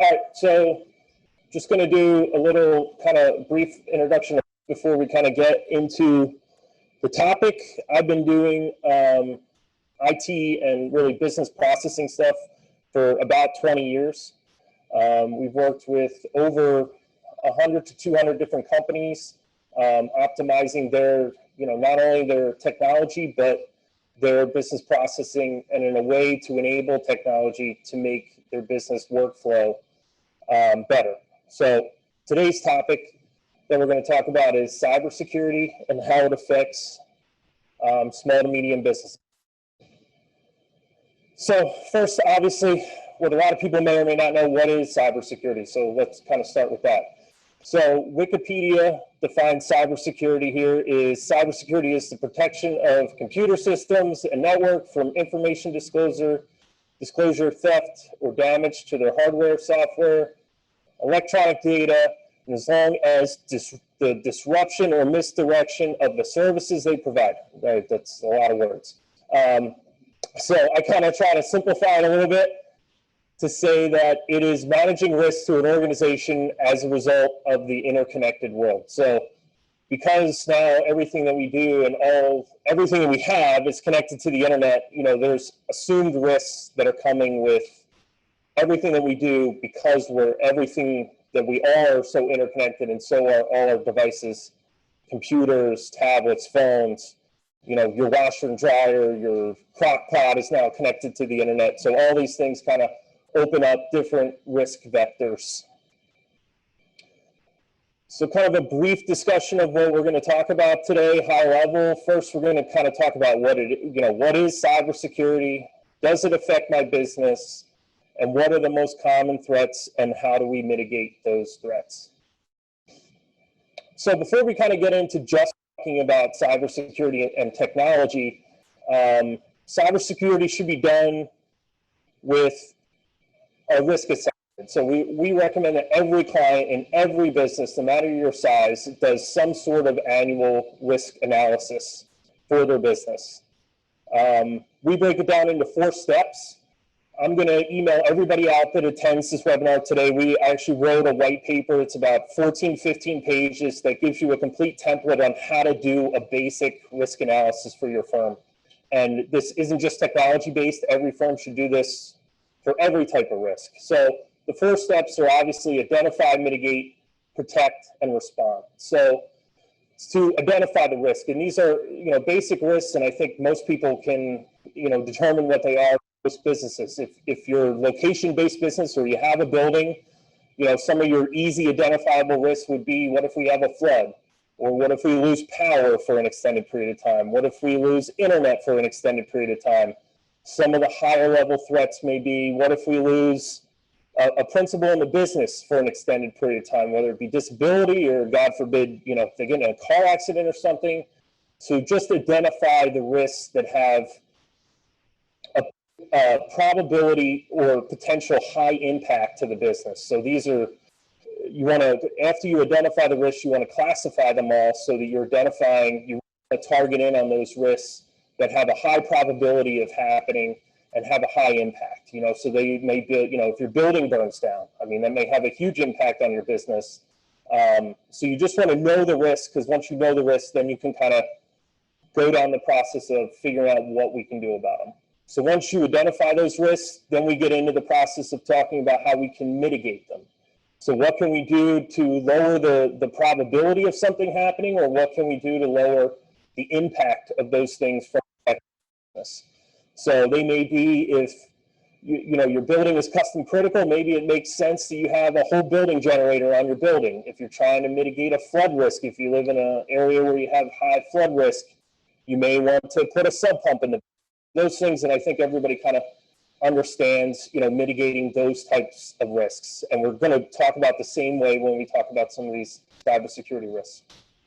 All right, so just going to do a little kind of brief introduction before we kind of get into the topic. I've been doing IT and really business processing stuff for about 20 years. We've worked with over 100 to 200 different companies, optimizing their, not only their technology, but their business processing, and in a way to enable technology to make their business workflow better. So today's topic that we're going to talk about is cybersecurity and how it affects small to medium businesses. So first, obviously, what a lot of people may or may not know, what is cybersecurity? So let's kind of start with that. So Wikipedia defines cybersecurity here is cybersecurity is the protection of computer systems and network from information disclosure, theft, or damage to their hardware, software, electronic data, and as long as the disruption or misdirection of the services they provide. Right, that's a lot of words. So I kind of try to simplify it a little bit to say that it is managing risk to an organization as a result of the interconnected world. So because now everything that we do and everything that we have is connected to the internet, there's assumed risks that are coming with everything that we do because everything that we are so interconnected, and so are all our devices, computers, tablets, phones, your washer and dryer, your crock pot is now connected to the internet. So all these things kind of open up different risk vectors. So kind of a brief discussion of what we're going to talk about today, high level. First, we're going to kind of talk about what is cybersecurity? Does it affect my business? And what are the most common threats, and how do we mitigate those threats? So before we kind of get into just talking about cybersecurity and technology, cybersecurity should be done with a risk assessment. So we recommend that every client in every business, no matter your size, does some sort of annual risk analysis for their business. We break it down into 4 steps. I'm going to email everybody out that attends this webinar today. We actually wrote a white paper. It's about 14, 15 pages that gives you a complete template on how to do a basic risk analysis for your firm. And this isn't just technology based. Every firm should do this for every type of risk. So the 4 steps are obviously identify, mitigate, protect, and respond. So to identify the risk, and these are basic risks, and I think most people can determine what they are. Most businesses, if you're location-based business or you have a building, some of your easy identifiable risks would be, what if we have a flood? Or what if we lose power for an extended period of time? What if we lose internet for an extended period of time? Some of the higher level threats may be, what if we lose a principal in the business for an extended period of time, whether it be disability or, God forbid, if they get in a car accident or something. So just identify the risks that have a probability or potential high impact to the business. So these are, after you identify the risks, you want to classify them all so that you're identifying, you want to target in on those risks that have a high probability of happening and have a high impact. So they may be, if your building burns down, that may have a huge impact on your business. So you just want to know the risk, because once you know the risk, then you can kind of go down the process of figuring out what we can do about them. So once you identify those risks, then we get into the process of talking about how we can mitigate them. So what can we do to lower the probability of something happening, or what can we do to lower the impact of those things from business? So they may be, if your building is custom critical, maybe it makes sense that you have a whole building generator on your building. If you're trying to mitigate a flood risk, if you live in an area where you have high flood risk, you may want to put a sub pump in those things. And I think everybody kind of understands, mitigating those types of risks. And we're going to talk about the same way when we talk about some of these cybersecurity risks.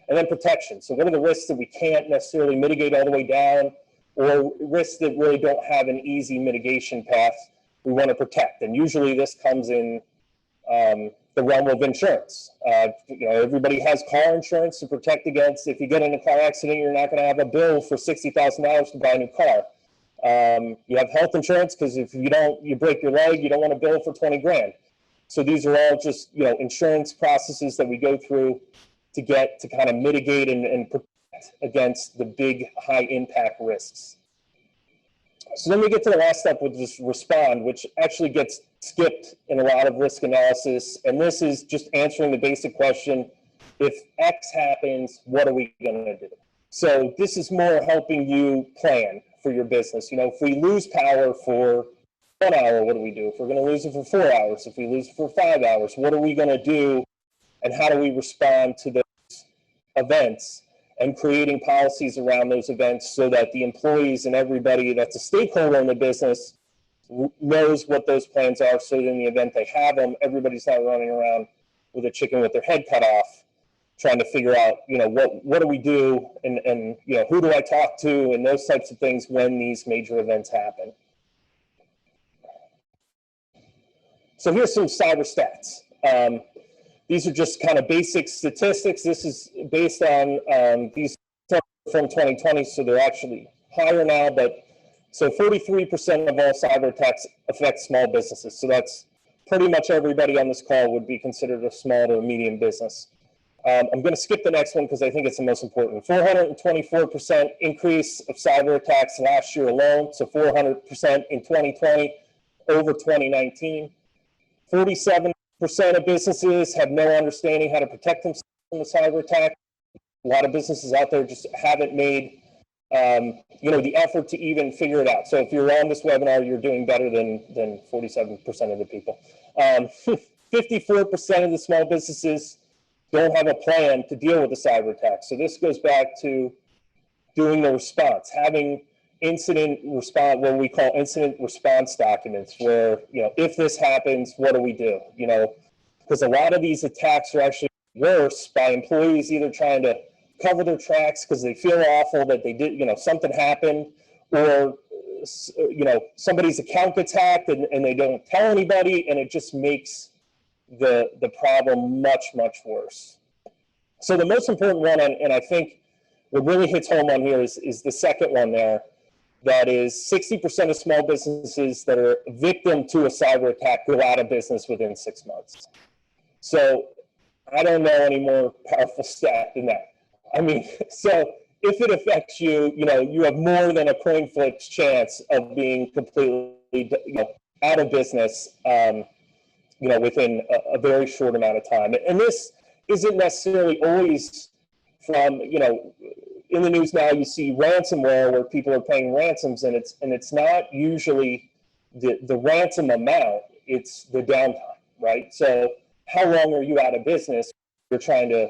And then protection. So what are the risks that we can't necessarily mitigate all the way down, or risks that really don't have an easy mitigation path we want to protect? And usually this comes in the realm of insurance. Everybody has car insurance to protect against, if you get in a car accident, you're not going to have a bill for $60,000 to buy a new car. You have health insurance because if you break your leg, you don't want a bill for 20 grand. So these are all just, you know, insurance processes that we go through to get to kind of mitigate and protect against the big high impact risks. So then we get to the last step, which is respond, which actually gets skipped in a lot of risk analysis. And this is just answering the basic question, if X happens, what are we going to do? So this is more helping you plan for your business. You know, if we lose power for 1 hour, what do we do? If we're going to lose it for 4 hours, if we lose it for 5 hours, what are we going to do? And how do we respond to those events? And creating policies around those events so that the employees and everybody that's a stakeholder in the business knows what those plans are, so that in the event they have them, everybody's not running around with a chicken with their head cut off, trying to figure out, you know, what do we do, and you know, who do I talk to, and those types of things when these major events happen. So here's some cyber stats. These are just kind of basic statistics. This is based on these from 2020, so they're actually higher now, but so 43% of all cyber attacks affect small businesses. So that's pretty much everybody on this call would be considered a small to a medium business. I'm going to skip the next one because I think it's the most important. 424% increase of cyber attacks last year alone, so 400% in 2020 over 2019. 47% of businesses have no understanding how to protect themselves from a cyber attack. A lot of businesses out there just haven't made you know, the effort to even figure it out. So if you're on this webinar, you're doing better than 47% of the people. 54% of the small businesses don't have a plan to deal with a cyber attack. So this goes back to doing the response, having incident response, what we call incident response documents, where, you know, if this happens, what do we do? You know, because a lot of these attacks are actually worse by employees either trying to cover their tracks because they feel awful that they did, you know, something happened, or, you know, somebody's account gets hacked and they don't tell anybody, and it just makes the problem much, much worse. So the most important one, and I think what really hits home on here is the second one there. That is 60% of small businesses that are victim to a cyber attack go out of business within 6 months. So I don't know any more powerful stat than that. I mean, so if it affects you, you know, you have more than a coin flip's chance of being completely, you know, out of business, you know, within a very short amount of time. And this isn't necessarily always from, you know, in the news now you see ransomware where people are paying ransoms, and it's not usually the ransom amount, it's the downtime, right? So how long are you out of business? You're trying to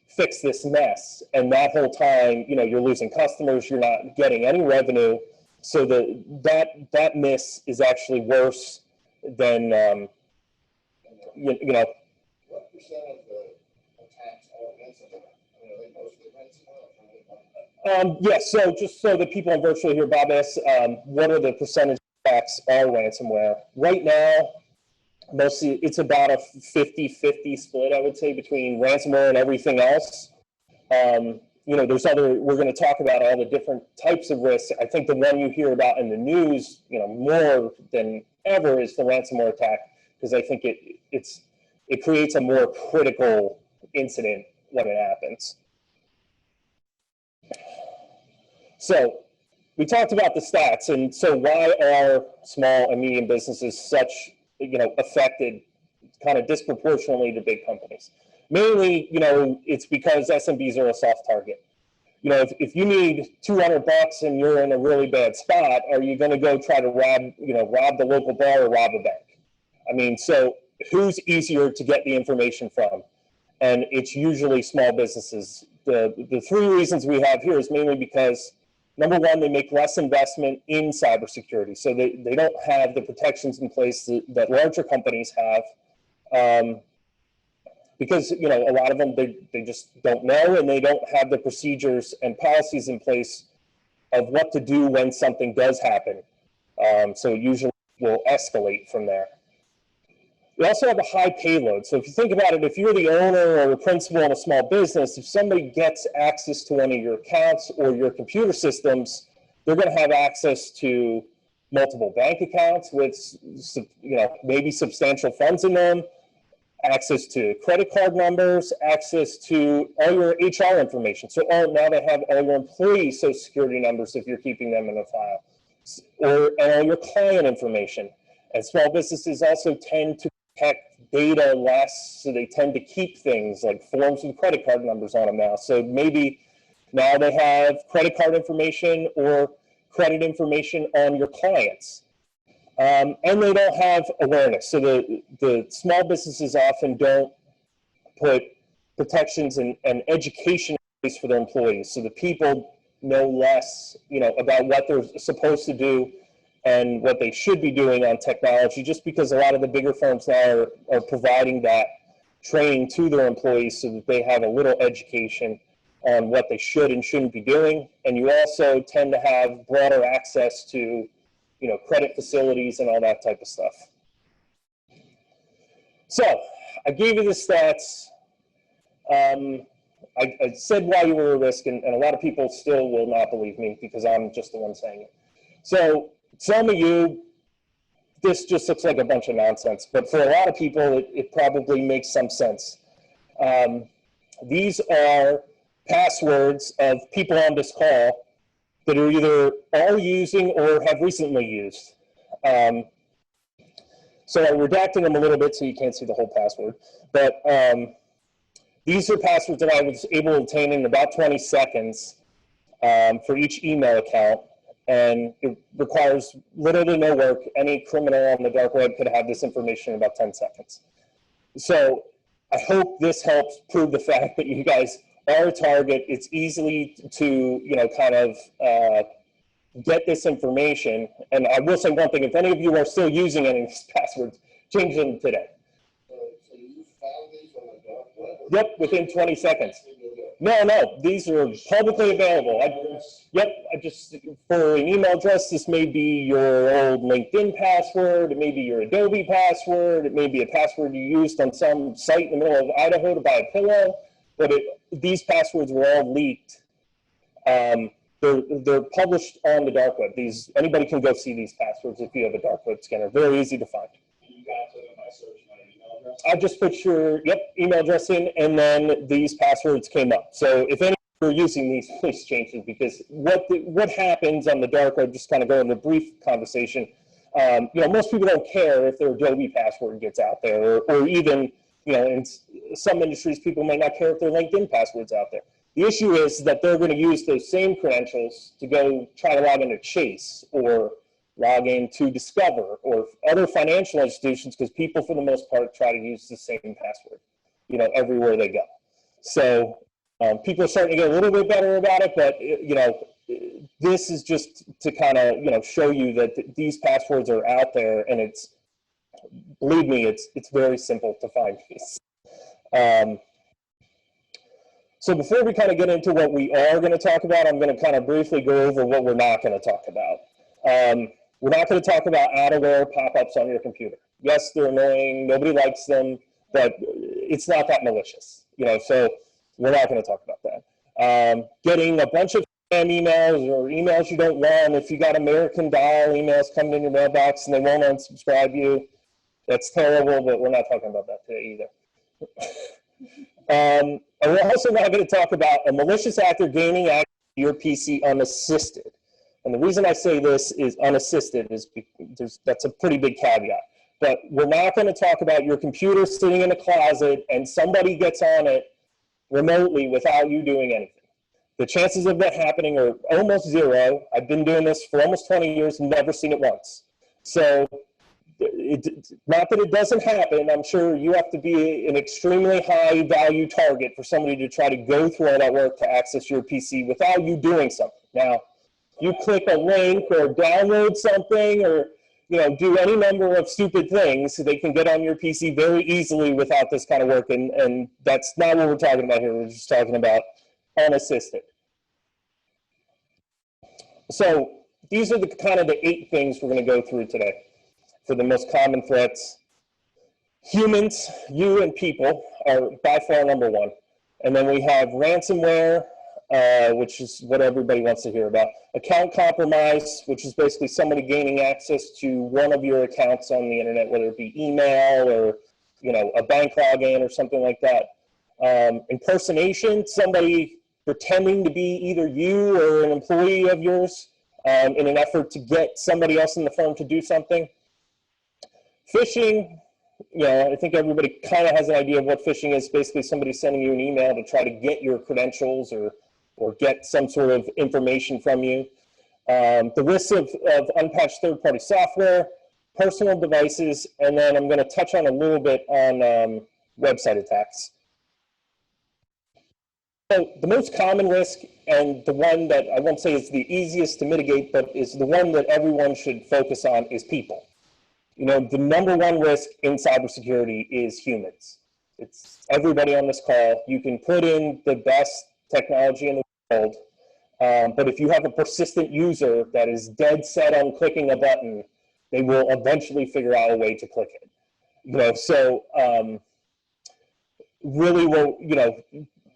fix this mess, and that whole time, you know, you're losing customers, you're not getting any revenue. So that miss is actually worse than you know. What percent of the attacks are ransomware? I mean, are they mostly ransomware? Yeah, so just so the people on virtual here, Bob asks, what are the percentage of attacks are ransomware? Right now, mostly it's about a 50-50 split, I would say, between ransomware and everything else. You know, there's other, we're going to talk about all the different types of risks. I think the one you hear about in the news, you know, more than ever is the ransomware attack, because I think it creates a more critical incident when it happens. So we talked about the stats, and so why are small and medium businesses such, you know, affected kind of disproportionately to big companies? Mainly, you know, it's because SMBs are a soft target. You know, if you need $200 and you're in a really bad spot, are you going to go try to rob the local bar or rob a bank? I mean, so who's easier to get the information from? And it's usually small businesses. The three reasons we have here is mainly because, number one, they make less investment in cybersecurity. So they don't have the protections in place that larger companies have, because, you know, a lot of them, they just don't know, and they don't have the procedures and policies in place of what to do when something does happen. So usually will escalate from there. We also have a high payload. So if you think about it, if you're the owner or the principal in a small business, if somebody gets access to one of your accounts or your computer systems, they're going to have access to multiple bank accounts with, you know, maybe substantial funds in them. access to credit card numbers, access to all your HR information. So now they have all your employee social security numbers if you're keeping them in a file, and all your client information. And small businesses also tend to protect data less, so they tend to keep things like forms with credit card numbers on them now. So maybe now they have credit card information or credit information on your clients. And they don't have awareness. So the small businesses often don't put protections and education in place for their employees. So the people know less, about what they're supposed to do and what they should be doing on technology, just because a lot of the bigger firms now are providing that training to their employees so that they have a little education on what they should and shouldn't be doing. And you also tend to have broader access to credit facilities and all that type of stuff. So I gave you the stats. I said why you were a risk, and a lot of people still will not believe me because I'm just the one saying it. So some of you, this just looks like a bunch of nonsense, but for a lot of people, it probably makes some sense. These are passwords of people on this call that are either using or have recently used. So I'm redacting them a little bit so you can't see the whole password. But these are passwords that I was able to obtain in about 20 seconds for each email account. And it requires little to no work. Any criminal on the dark web could have this information in about 10 seconds. So I hope this helps prove the fact that you guys are a target. It's easily to, kind of get this information. And I will say one thing, if any of you are still using any of these passwords, change them today. So you found these on the dark web? Yep, within 20 seconds. No, these are publicly available. For an email address, this may be your old LinkedIn password, it may be your Adobe password, it may be a password you used on some site in the middle of Idaho to buy a pillow, but these passwords were all leaked. They're published on the dark web. Anybody can go see these passwords if you have a dark web scanner. Very easy to find. You got to them by searching my email address? I just put your email address in, and then these passwords came up. So if any of you are using these, please change them, because what happens on the dark web, just kind of go into a brief conversation. Most people don't care if their Adobe password gets out there, or even, in some industries, people may not care if their LinkedIn password's out there. The issue is that they're going to use those same credentials to go try to log into Chase or log into Discover or other financial institutions, because people, for the most part, try to use the same password, everywhere they go. So people are starting to get a little bit better about it, but, this is just to kind of, show you that these passwords are out there, and believe me, it's very simple to find these. So before we kind of get into what we are going to talk about, I'm going to kind of briefly go over what we're not going to talk about. We're not going to talk about adware pop-ups on your computer. Yes, they're annoying. Nobody likes them, but it's not that malicious. So we're not going to talk about that. Getting a bunch of spam emails or emails you don't want. If you got American Dial emails coming in your mailbox and they won't unsubscribe you, that's terrible, but we're not talking about that today either. And we're also not going to talk about a malicious actor gaining access to your PC unassisted. And the reason I say this is unassisted is because that's a pretty big caveat. But we're not going to talk about your computer sitting in a closet and somebody gets on it remotely without you doing anything. The chances of that happening are almost zero. I've been doing this for almost 20 years and never seen it once. So not that it doesn't happen. I'm sure you have to be an extremely high value target for somebody to try to go through all that work to access your PC without you doing something. Now, you click a link or download something or do any number of stupid things so they can get on your PC very easily without this kind of work, and that's not what we're talking about here. We're just talking about unassisted. So these are the kind of the 8 things we're going to go through today for the most common threats. Humans, you and people, are by far number 1. And then we have ransomware, which is what everybody wants to hear about. Account compromise, which is basically somebody gaining access to one of your accounts on the internet, whether it be email or you know, a bank login or something like that. Impersonation, somebody pretending to be either you or an employee of yours in an effort to get somebody else in the firm to do something. Phishing, you know, I think everybody kind of has an idea of what phishing is. Basically, somebody sending you an email to try to get your credentials or get some sort of information from you. The risks of unpatched third-party software, personal devices, and then I'm going to touch on a little bit on website attacks. So the most common risk, and the one that I won't say is the easiest to mitigate, but is the one that everyone should focus on, is people. You know, the number one risk in cybersecurity is humans. It's everybody on this call. You can put in the best technology in the world, but if you have a persistent user that is dead set on clicking a button, they will eventually figure out a way to click it. You know, so really, well, you know,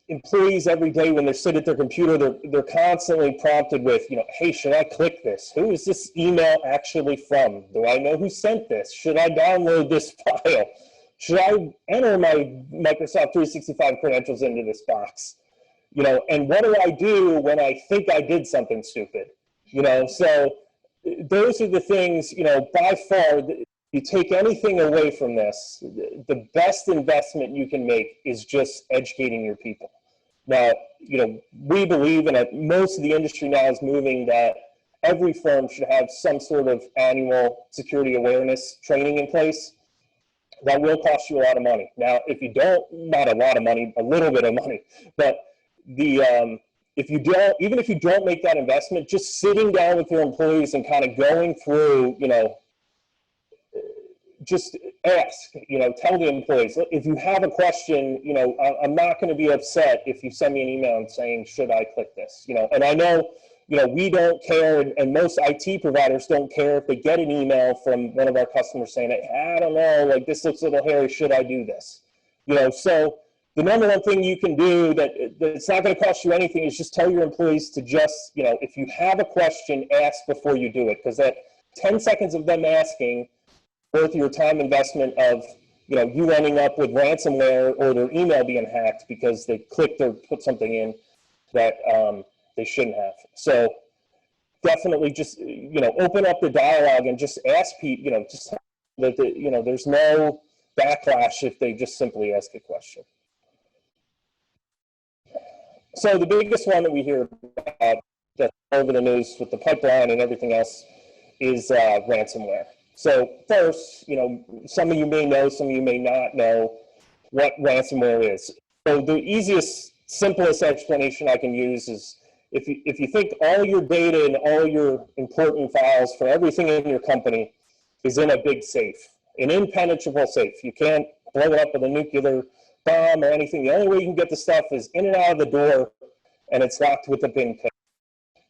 employees every day when they sit at their computer, they're constantly prompted with, you know, hey, should I click this? Who is this email actually from? Do I know who sent this? Should I download this file? Should I enter my Microsoft 365 credentials into this box? You know, and what do I do when I think I did something stupid? You know, so those are the things, you know, by far, you take anything away from this, the best investment you can make is just educating your people. Now, you know, we believe, and most of the industry now is moving, that every firm should have some sort of annual security awareness training in place. That will cost you a lot of money. Now, if you don't, not a lot of money, a little bit of money, but if you don't, even if you don't make that investment, just sitting down with your employees and kind of going through, you know, just ask, you know, tell the employees, if you have a question, you know, I'm not going to be upset if you send me an email and saying, should I click this? You know, and I know, you know, we don't care, and most IT providers don't care if they get an email from one of our customers saying, I don't know, like this looks a little hairy, should I do this? You know, so the number one thing you can do that's not going to cost you anything is just tell your employees to just, you know, if you have a question, ask before you do it, because that 10 seconds of them asking worth your time investment of, you know, you ending up with ransomware or their email being hacked because they clicked or put something in that they shouldn't have. So definitely just, you know, open up the dialogue and just ask people, you know, just that, you know, there's no backlash if they just simply ask a question. So the biggest one that we hear about that's over the news with the pipeline and everything else is ransomware. So first, you know, some of you may know, some of you may not know what ransomware is. So the easiest, simplest explanation I can use is if you think all your data and all your important files for everything in your company is in a big safe, an impenetrable safe. You can't blow it up with a nuclear bomb or anything. The only way you can get the stuff is in and out of the door, and it's locked with a PIN code.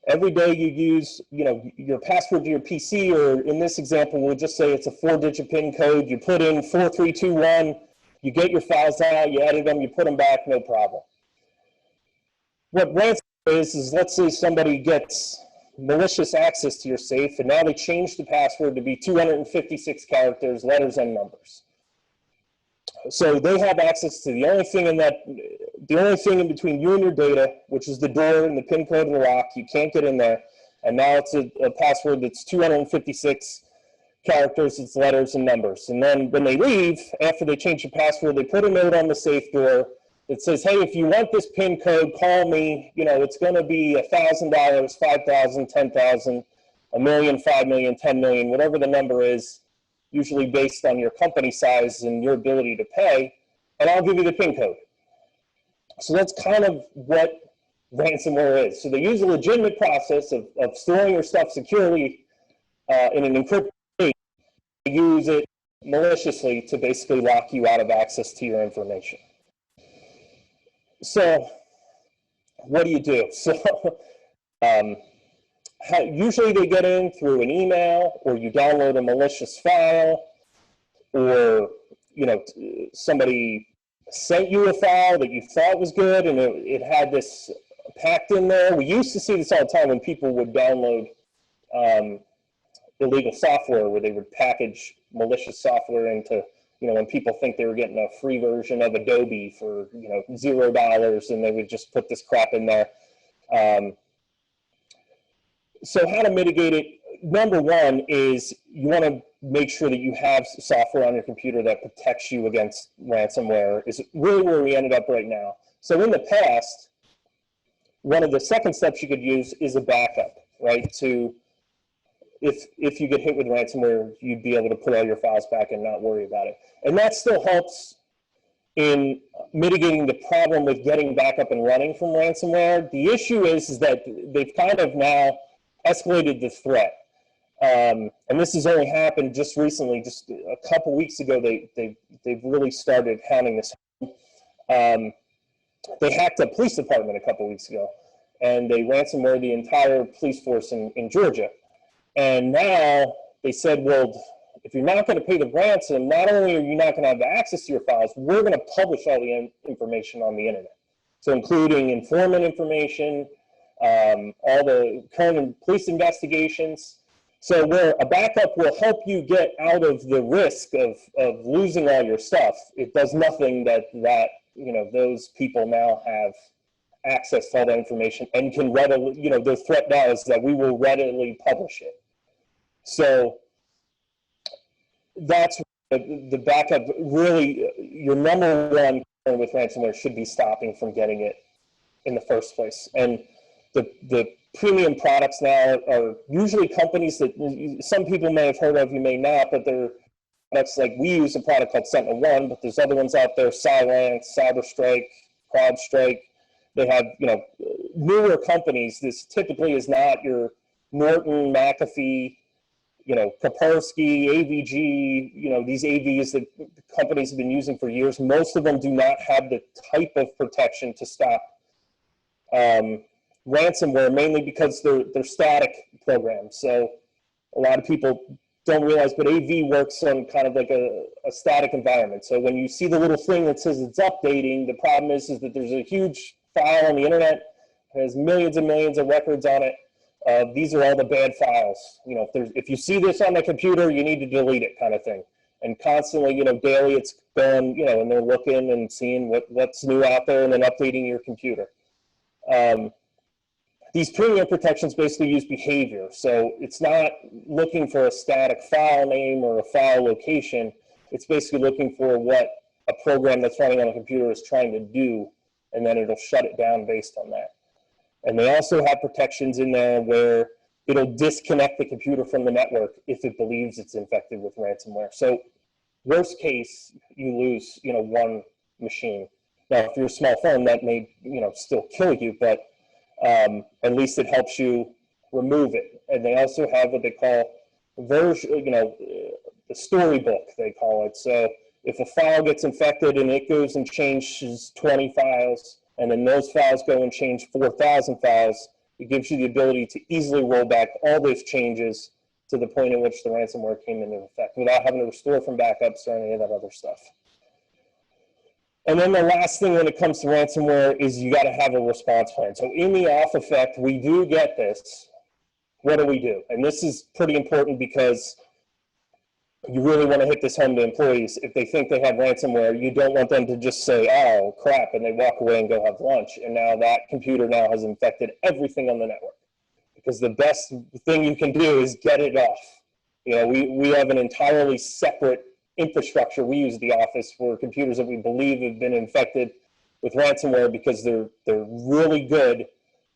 Every day you use, you know, your password to your PC, or in this example, we'll just say it's a 4-digit PIN code. You put in 4321, you get your files out, you edit them, you put them back, no problem. What ransomware is let's say somebody gets malicious access to your safe, and now they change the password to be 256 characters, letters, and numbers. So they have access to the only thing in between you and your data, which is the door and the PIN code of the lock. You can't get in there. And now it's a password that's 256 characters, it's letters and numbers. And then when they leave, after they change the password, they put a note on the safe door that says, hey, if you want this PIN code, call me. You know, it's going to be $1,000, $5,000, $10,000, $1 million, $5 million, $10 million, whatever the number is, usually based on your company size and your ability to pay, and I'll give you the PIN code. So that's kind of what ransomware is. So they use a legitimate process of storing your stuff securely in an encrypted state. They use it maliciously to basically lock you out of access to your information. So what do you do? So usually they get in through an email, or you download a malicious file, or, you know, somebody sent you a file that you thought was good and it had this packed in there. We used to see this all the time when people would download illegal software, where they would package malicious software into, you know, when people think they were getting a free version of Adobe for, you know, $0, and they would just put this crap in there. So how to mitigate it? Number one is you want to make sure that you have software on your computer that protects you against ransomware, is really where we ended up right now. So in the past, one of the second steps you could use is a backup, right? To if you get hit with ransomware, you'd be able to put all your files back and not worry about it. And that still helps in mitigating the problem with getting back up and running from ransomware. The issue is that they've kind of now escalated the threat. And this has only happened just recently, just a couple weeks ago, they've really started hounding this. They hacked a police department a couple weeks ago, and they ransomware the entire police force in Georgia. And now they said, well, if you're not going to pay the ransom, not only are you not going to have access to your files, we're going to publish all the information on the internet. So including informant information, all the current police investigations. So where a backup will help you get out of the risk of losing all your stuff, it does nothing that you know, those people now have access to all that information and can readily, you know, their threat now is that we will readily publish it. So that's the backup. Really, your number one concern with ransomware should be stopping from getting it in the first place. And the premium products now are usually companies that some people may have heard of, you may not, but they're products like we use a product called SentinelOne, but there's other ones out there, Cylance, CyberStrike, CrowdStrike. They have, you know, newer companies. This typically is not your Norton, McAfee, you know, Kaspersky, AVG, you know, these AVs that companies have been using for years. Most of them do not have the type of protection to stop ransomware, mainly because they're static programs. So a lot of people don't realize, but AV works on kind of like a static environment. So when you see the little thing that says it's updating, the problem is that there's a huge file on the internet, has millions and millions of records on it. These are all the bad files. You know, if you see this on the computer, you need to delete it, kind of thing. And constantly, you know, daily it's going, you know, and they're looking and seeing what's new out there and then updating your computer. These premium protections basically use behavior. So it's not looking for a static file name or a file location. It's basically looking for what a program that's running on a computer is trying to do, and then it'll shut it down based on that. And they also have protections in there where it'll disconnect the computer from the network if it believes it's infected with ransomware. So worst case, you lose, you know, one machine. Now, if you're a small phone, that may, you know, still kill you, but at least it helps you remove it. And they also have what they call version, you know, the storybook, they call it. So if a file gets infected and it goes and changes 20 files, and then those files go and change 4,000 files, it gives you the ability to easily roll back all those changes to the point at which the ransomware came into effect without having to restore from backups or any of that other stuff. And then the last thing when it comes to ransomware is you got to have a response plan. So in the off effect, we do get this. What do we do? And this is pretty important because you really want to hit this home to employees. If they think they have ransomware, you don't want them to just say, oh, crap, and they walk away and go have lunch. And now that computer now has infected everything on the network. Because the best thing you can do is get it off. You know, we have an entirely separate infrastructure we use at the office for computers that we believe have been infected with ransomware because they're really good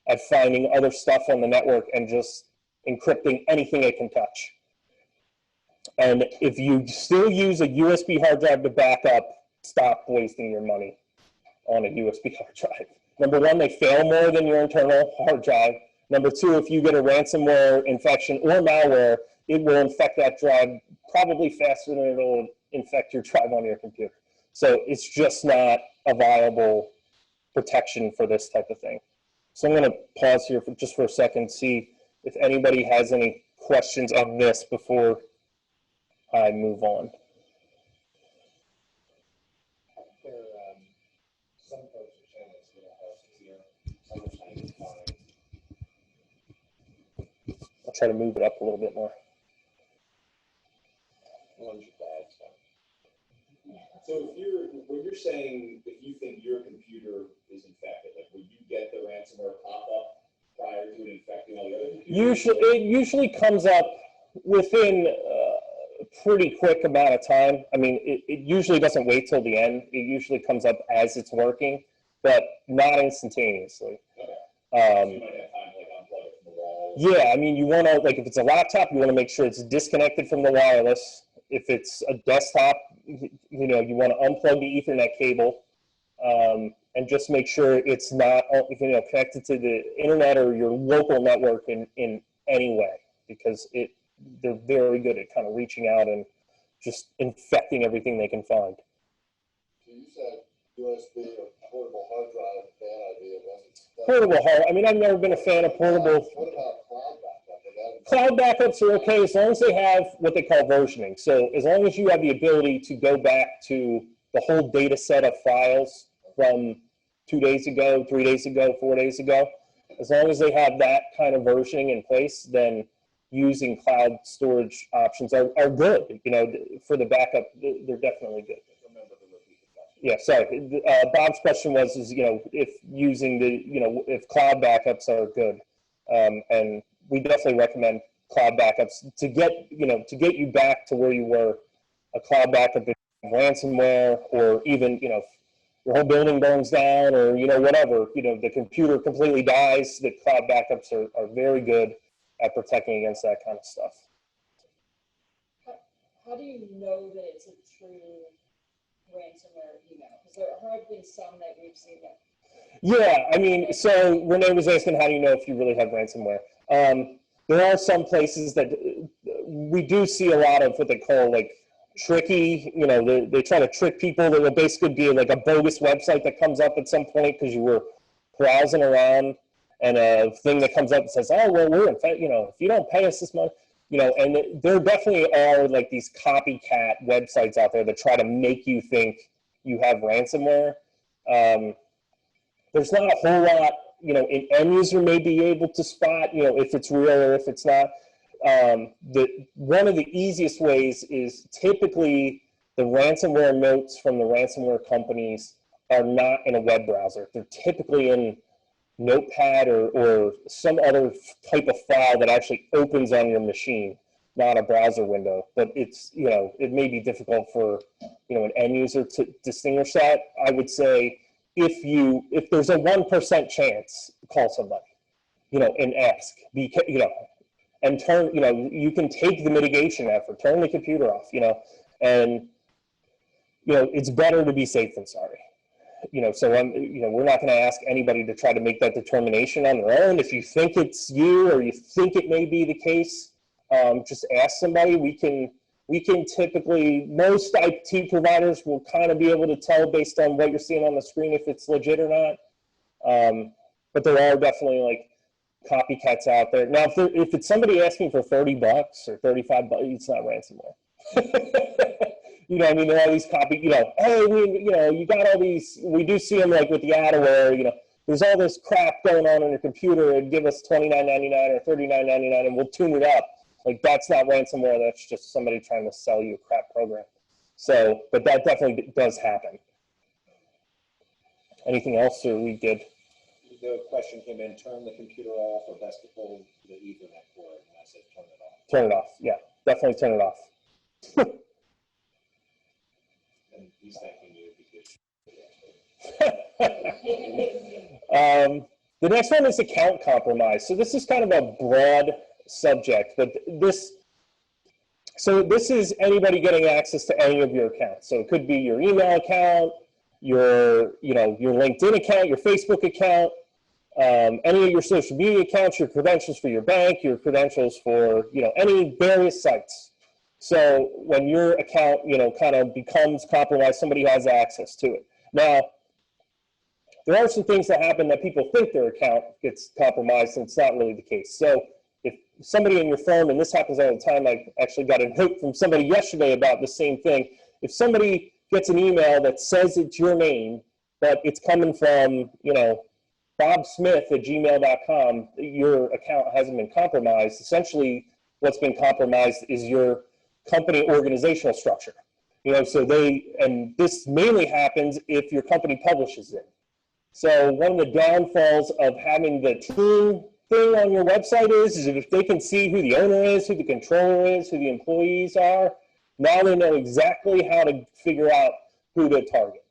at finding other stuff on the network and just encrypting anything it can touch. And if you still use a USB hard drive to back up, stop wasting your money on a USB hard drive. Number one, they fail more than your internal hard drive. Number two, if you get a ransomware infection or malware, it will infect that drive probably faster than it'll infect your drive on your computer. So it's just not a viable protection for this type of thing. So I'm going to pause here just for a second, see if anybody has any questions on this before I move on. Some folks are saying it's going to help here. Some are saying it's fine. I'll try to move it up a little bit more. One's bad stuff. So when you're saying, if you think your computer is infected, like, will you get the ransomware pop-up prior to it infecting all the other computers? It usually comes up within a pretty quick amount of time. I mean, it usually doesn't wait till the end. It usually comes up as it's working, but not instantaneously. Okay. So you might have time to like unplug it from the wall. Yeah, I mean, you want to, like, if it's a laptop, you want to make sure it's disconnected from the wireless. If it's a desktop, you know, you want to unplug the Ethernet cable, and just make sure it's not, you know, connected to the internet or your local network in any way, because they're very good at kind of reaching out and just infecting everything they can find. So you said USB or portable hard drive, bad idea, wasn't? Portable hard, I mean, I've never been a fan of portable. What about cloud backup? Cloud backups are okay as long as they have what they call versioning. So as long as you have the ability to go back to the whole data set of files from 2 days ago, 3 days ago, 4 days ago, as long as they have that kind of versioning in place, then using cloud storage options are good. You know, for the backup, they're definitely good. Remember to repeat the question. Yeah, sorry. Bob's question was, you know, if using if cloud backups are good. And we definitely recommend cloud backups to get you back to where you were. A cloud backup of ransomware, or even, you know, your whole building burns down, or, you know, whatever, you know, the computer completely dies, the cloud backups are very good at protecting against that kind of stuff. How do you know that it's a true ransomware email? Because there have been some that we've seen that. Yeah, I mean, so Renee was asking, how do you know if you really have ransomware? There are some places that we do see a lot of what they call like tricky, you know, they try to trick people. That will basically be like a bogus website that comes up at some point because you were browsing around, and a thing that comes up and says, oh, well, we're in fact, you know, if you don't pay us this month, you know, and there definitely are like these copycat websites out there that try to make you think you have ransomware. There's not a whole lot, you know, an end user may be able to spot, you know, if it's real or if it's not. One of the easiest ways is typically the ransomware notes from the ransomware companies are not in a web browser. They're typically in Notepad or some other type of file that actually opens on your machine, not a browser window. But it's, you know, it may be difficult for, you know, an end user to distinguish that. I would say if there's a 1% chance, call somebody, you know, and ask, you know, and turn, you know, you can take the mitigation effort, turn the computer off, you know, and, you know, it's better to be safe than sorry. You know, so you know, we're not going to ask anybody to try to make that determination on their own. If you think it's you or you think it may be the case, just ask somebody. We can typically, most IT providers will kind of be able to tell based on what you're seeing on the screen if it's legit or not. But there are definitely like copycats out there. Now, if it's somebody asking for $30 or $35, it's not ransomware. You know, I mean, there are these you know, hey, you know, you got all these, we do see them like with the adware, you know, there's all this crap going on your computer, and give us $29.99 or $39.99 and we'll tune it up. Like, that's not ransomware, that's just somebody trying to sell you a crap program. So, but that definitely does happen. Anything else, or we good? The question came in, turn the computer off, or best to pull the Ethernet cord, and I said turn it off. Turn it off, yeah, definitely turn it off. And he's thanking you because the next one is account compromise. So this is kind of a broad subject, but this is anybody getting access to any of your accounts. So it could be your email account, your LinkedIn account, your Facebook account, any of your social media accounts, your credentials for your bank, your credentials for, you know, any various sites. So when your account, you know, kind of becomes compromised, somebody has access to it. Now, there are some things that happen that people think their account gets compromised, and it's not really the case. So if somebody in your firm, and this happens all the time, I actually got a note from somebody yesterday about the same thing. If somebody gets an email that says it's your name, but it's coming from, you know, bobsmith@gmail.com, your account hasn't been compromised. Essentially, what's been compromised is your company organizational structure. You know, so and this mainly happens if your company publishes it. So one of the downfalls of having the team thing on your website is if they can see who the owner is, who the controller is, who the employees are, now they know exactly how to figure out who to target.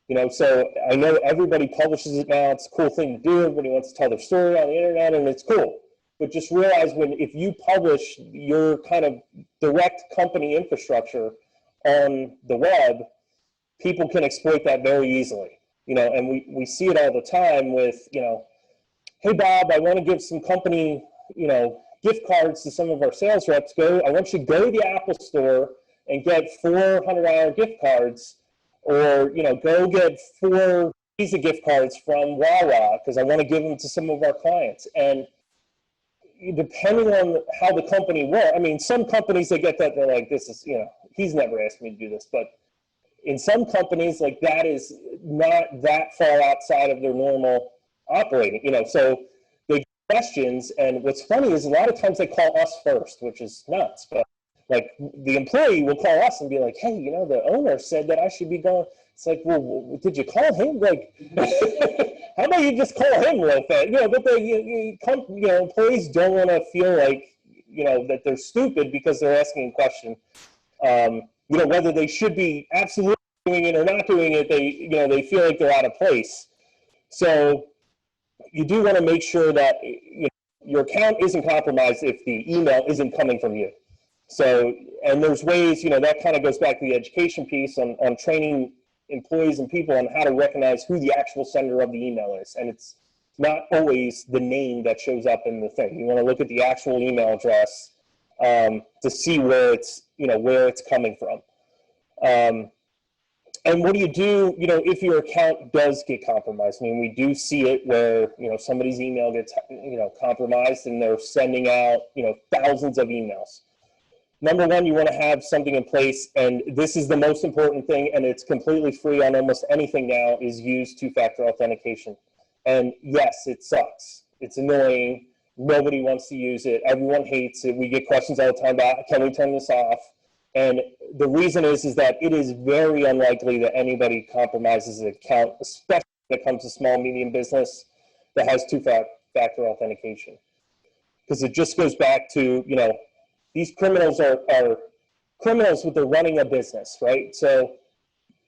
You know, so I know everybody publishes it now. It's a cool thing to do. Everybody wants to tell their story on the internet, and it's cool. But just realize if you publish your kind of direct company infrastructure on the web, people can exploit that very easily. You know, and we see it all the time with, you know, hey, Bob, I want to give some company, you know, gift cards to some of our sales reps. I want you to go to the Apple store and get 4 $100 gift cards, or, you know, go get 4 Visa gift cards from Wawa because I want to give them to some of our clients. And depending on how the company works, I mean, some companies, they get that, they're like, this is, you know, he's never asked me to do this. But in some companies, like, that is not that far outside of their normal operating, you know, so they get questions. And what's funny is a lot of times they call us first, which is nuts. But like, the employee will call us and be like, hey, you know, the owner said that I should be going. It's like, well, did you call him? Like, how about you just call him real fast? You know, but you know, employees don't want to feel like, you know, that they're stupid because they're asking a question. You know, whether they should be absolutely doing it or not doing it, you know, they feel like they're out of place. So you do want to make sure that, you know, your account isn't compromised if the email isn't coming from you. So, and there's ways, you know, that kind of goes back to the education piece on training employees and people on how to recognize who the actual sender of the email is. And it's not always the name that shows up in the thing. You want to look at the actual email address to see where it's, you know, where it's coming from. And what do, you know, if your account does get compromised? I mean, we do see it where, you know, somebody's email gets, you know, compromised and they're sending out, you know, thousands of emails. Number one, you want to have something in place, and this is the most important thing, and it's completely free on almost anything now, is use two-factor authentication. And yes, it sucks. It's annoying. Nobody wants to use it. Everyone hates it. We get questions all the time about, can we turn this off? And the reason is that it is very unlikely that anybody compromises an account, especially when it comes to small, medium business that has two-factor authentication. Because it just goes back to, you know, these criminals are criminals, but they're running a business, right? So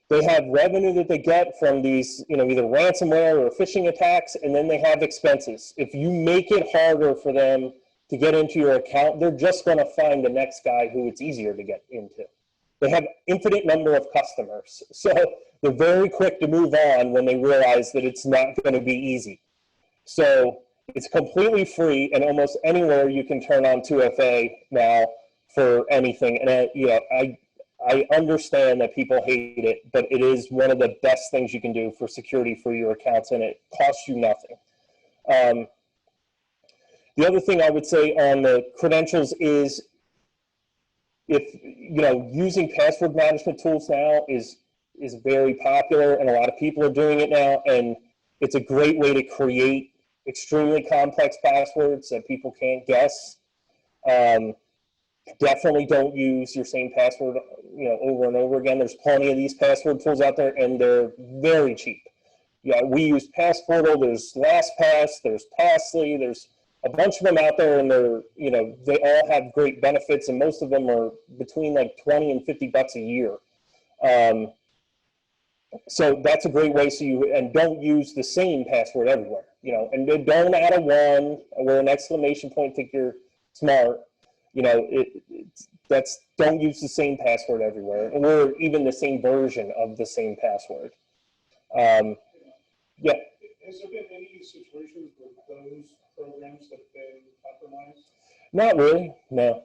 they have revenue that they get from these, you know, either ransomware or phishing attacks, and then they have expenses. If you make it harder for them to get into your account, they're just going to find the next guy who it's easier to get into. They have infinite number of customers. So they're very quick to move on when they realize that it's not going to be easy. So it's completely free, and almost anywhere you can turn on 2FA now for anything. And you know, I understand that people hate it, but it is one of the best things you can do for security for your accounts, and it costs you nothing. The other thing I would say on the credentials is, if, you know, using password management tools now is very popular, and a lot of people are doing it now, and it's a great way to create extremely complex passwords that people can't guess. Definitely don't use your same password, you know, over and over again. There's plenty of these password tools out there, and they're very cheap. Yeah, we use Passportal. There's LastPass. There's Passly. There's a bunch of them out there, and they're, you know, they all have great benefits, and most of them are between like 20 and 50 bucks a year. So that's a great way. So and don't use the same password everywhere, you know, and don't add a 1 or an exclamation point, think you're smart. You know, don't use the same password everywhere, or even the same version of the same password. Yeah. Has there been any situations where those programs have been compromised? Not really, no.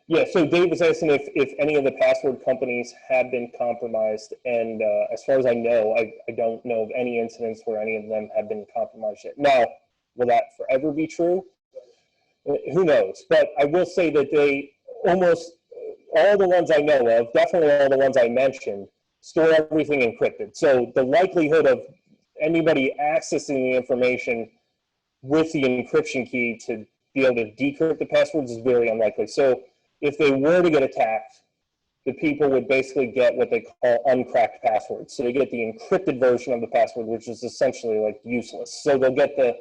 Yeah, so Dave was asking if any of the password companies have been compromised, and as far as I know, I don't know of any incidents where any of them have been compromised yet. Now, will that forever be true? Who knows? But I will say that they almost all the ones I know of, definitely all the ones I mentioned, store everything encrypted. So the likelihood of anybody accessing the information with the encryption key to be able to decrypt the passwords is very unlikely. So if they were to get attacked, the people would basically get what they call uncracked passwords. So they get the encrypted version of the password, which is essentially like useless. So they'll get the,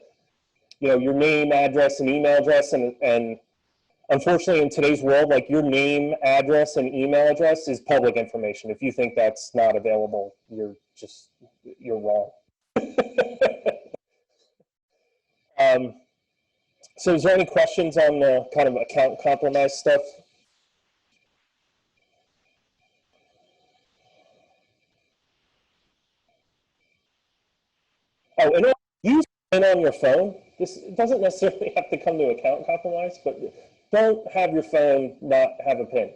your name, address, and email address, and unfortunately in today's world, like your name, address, and email address is public information. If you think that's not available, you're wrong. So is there any questions on the kind of account compromise stuff? Oh, and use PIN on your phone. This doesn't necessarily have to come to account compromise, but don't have your phone not have a PIN.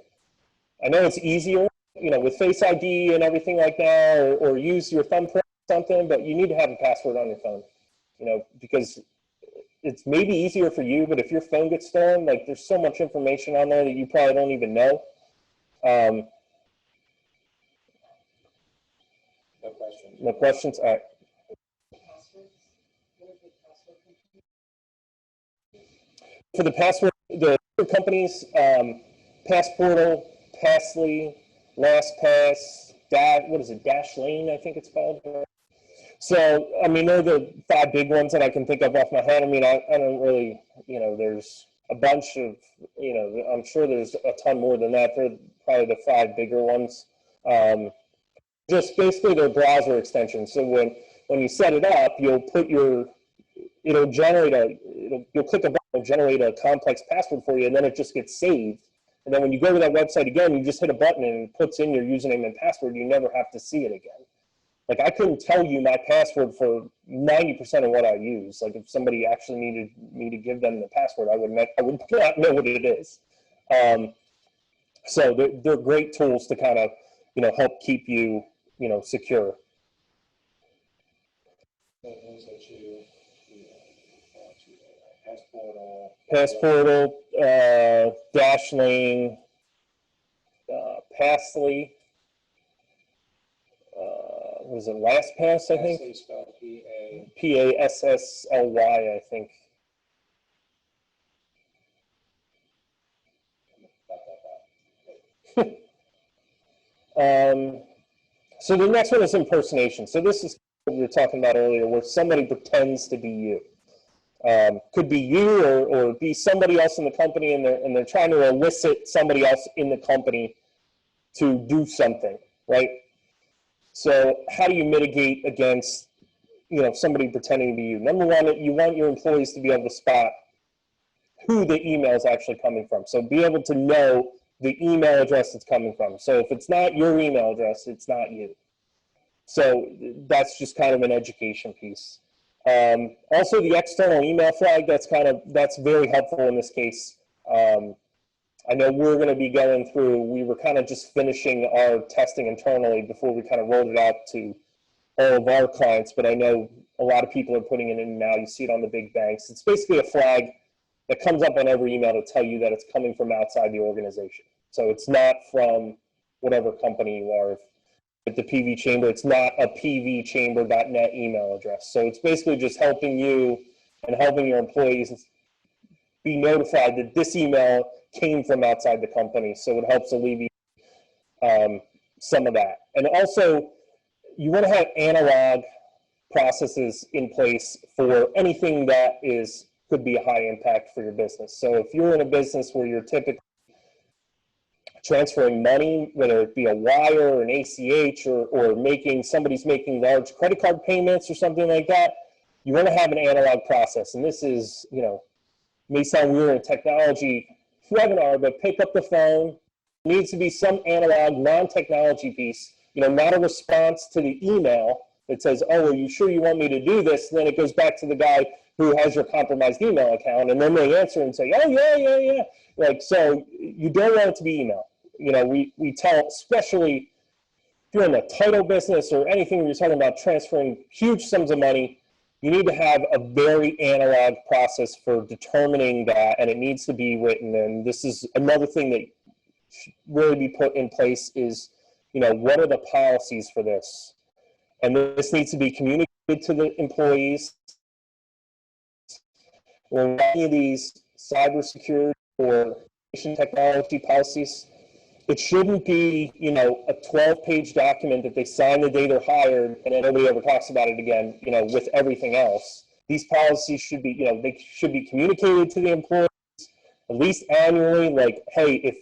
I know it's easier, with Face ID and everything like that, or use your thumbprint or something, but you need to have a password on your phone, because it's maybe easier for you, but if your phone gets stolen, like there's so much information on there that you probably don't even know. No questions. No questions? All right. For the password, the companies, Passportal, Passly, LastPass, Dashlane, I think it's called. So, I mean, they're the 5 big ones that I can think of off my head. I mean, I don't really, there's a bunch of, I'm sure there's a ton more than that. They're probably the 5 bigger ones. Just basically their browser extensions. So when you set it up, you'll put you'll click a button, it'll generate a complex password for you, and then it just gets saved. And then when you go to that website again, you just hit a button and it puts in your username and password. You never have to see it again. Like, I couldn't tell you my password for 90% of what I use. Like, if somebody actually needed me to give them the password, I would not know what it is. So they're great tools to kind of, help keep you, secure. Passportal, Dashlane, Passly. Was it LastPass, I think? P-A-S-S-L-Y, I think. So the next one is impersonation. So this is what we were talking about earlier, where somebody pretends to be you. Could be you or be somebody else in the company, and they're trying to elicit somebody else in the company to do something, right? So how do you mitigate against, somebody pretending to be you? Number one, you want your employees to be able to spot who the email is actually coming from. So be able to know the email address it's coming from. So if it's not your email address, it's not you. So that's just kind of an education piece. Also, the external email flag, that's very helpful in this case. I know we're going to be going through, we were kind of just finishing our testing internally before we kind of rolled it out to all of our clients, but I know a lot of people are putting it in now. You see it on the big banks. It's basically a flag that comes up on every email to tell you that it's coming from outside the organization. So it's not from whatever company you are. With the PV Chamber, it's not a pvchamber.net email address. So it's basically just helping you and helping your employees be notified that this email came from outside the company. So it helps alleviate some of that. And also, you want to have analog processes in place for anything that could be a high impact for your business. So if you're in a business where you're typically transferring money, whether it be a wire or an ACH or somebody's making large credit card payments or something like that, you want to have an analog process. And this is, may sound weird in technology webinar, but pick up the phone. There needs to be some analog, non-technology piece, not a response to the email that says, oh, are you sure you want me to do this? And then it goes back to the guy who has your compromised email account, and then they answer and say, oh, yeah. Like, so you don't want it to be email. We tell, especially if you're in the title business or anything where you're talking about transferring huge sums of money, you need to have a very analog process for determining that, and it needs to be written. And this is another thing that should really be put in place is, what are the policies for this? And this needs to be communicated to the employees. When any of these cybersecurity or information technology policies, it shouldn't be, you know, a 12-page document that they sign the day they're hired and then nobody ever talks about it again, you know, with everything else. These policies should be, you know, they should be communicated to the employees at least annually, like, hey, if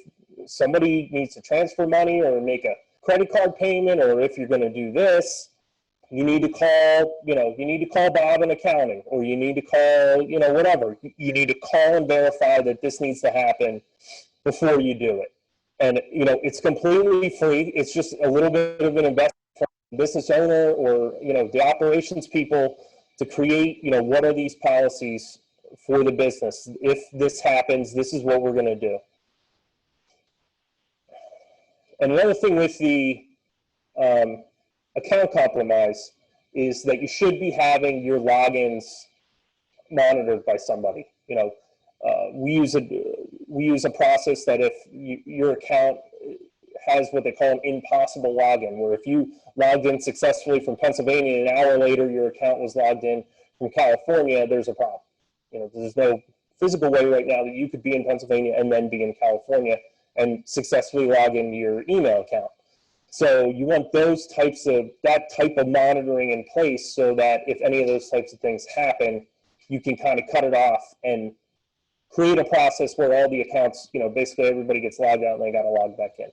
somebody needs to transfer money or make a credit card payment, or if you're going to do this, you need to call, you know, you need to call Bob in accounting, or you need to call, you know, whatever. You need to call and verify that this needs to happen before you do it. And, you know, it's completely free. It's just a little bit of an investment for the business owner or, you know, the operations people to create, you know, what are these policies for the business? If this happens, this is what we're going to do. And another thing with the account compromise is that you should be having your logins monitored by somebody. You know, we use a process that if your account has what they call an impossible login, where if you logged in successfully from Pennsylvania and an hour later your account was logged in from California, there's a problem. You know, there's no physical way right now that you could be in Pennsylvania and then be in California and successfully log into your email account. So you want that type of monitoring in place so that if any of those types of things happen, you can kind of cut it off and create a process where all the accounts, you know, basically everybody gets logged out and they got to log back in.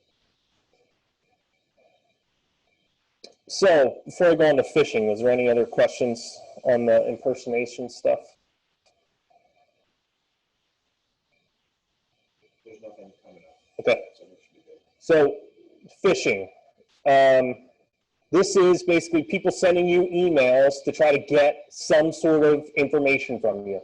So before I go on to phishing, was there any other questions on the impersonation stuff? There's nothing coming up. Okay. So it should be good. So phishing. This is basically people sending you emails to try to get some sort of information from you.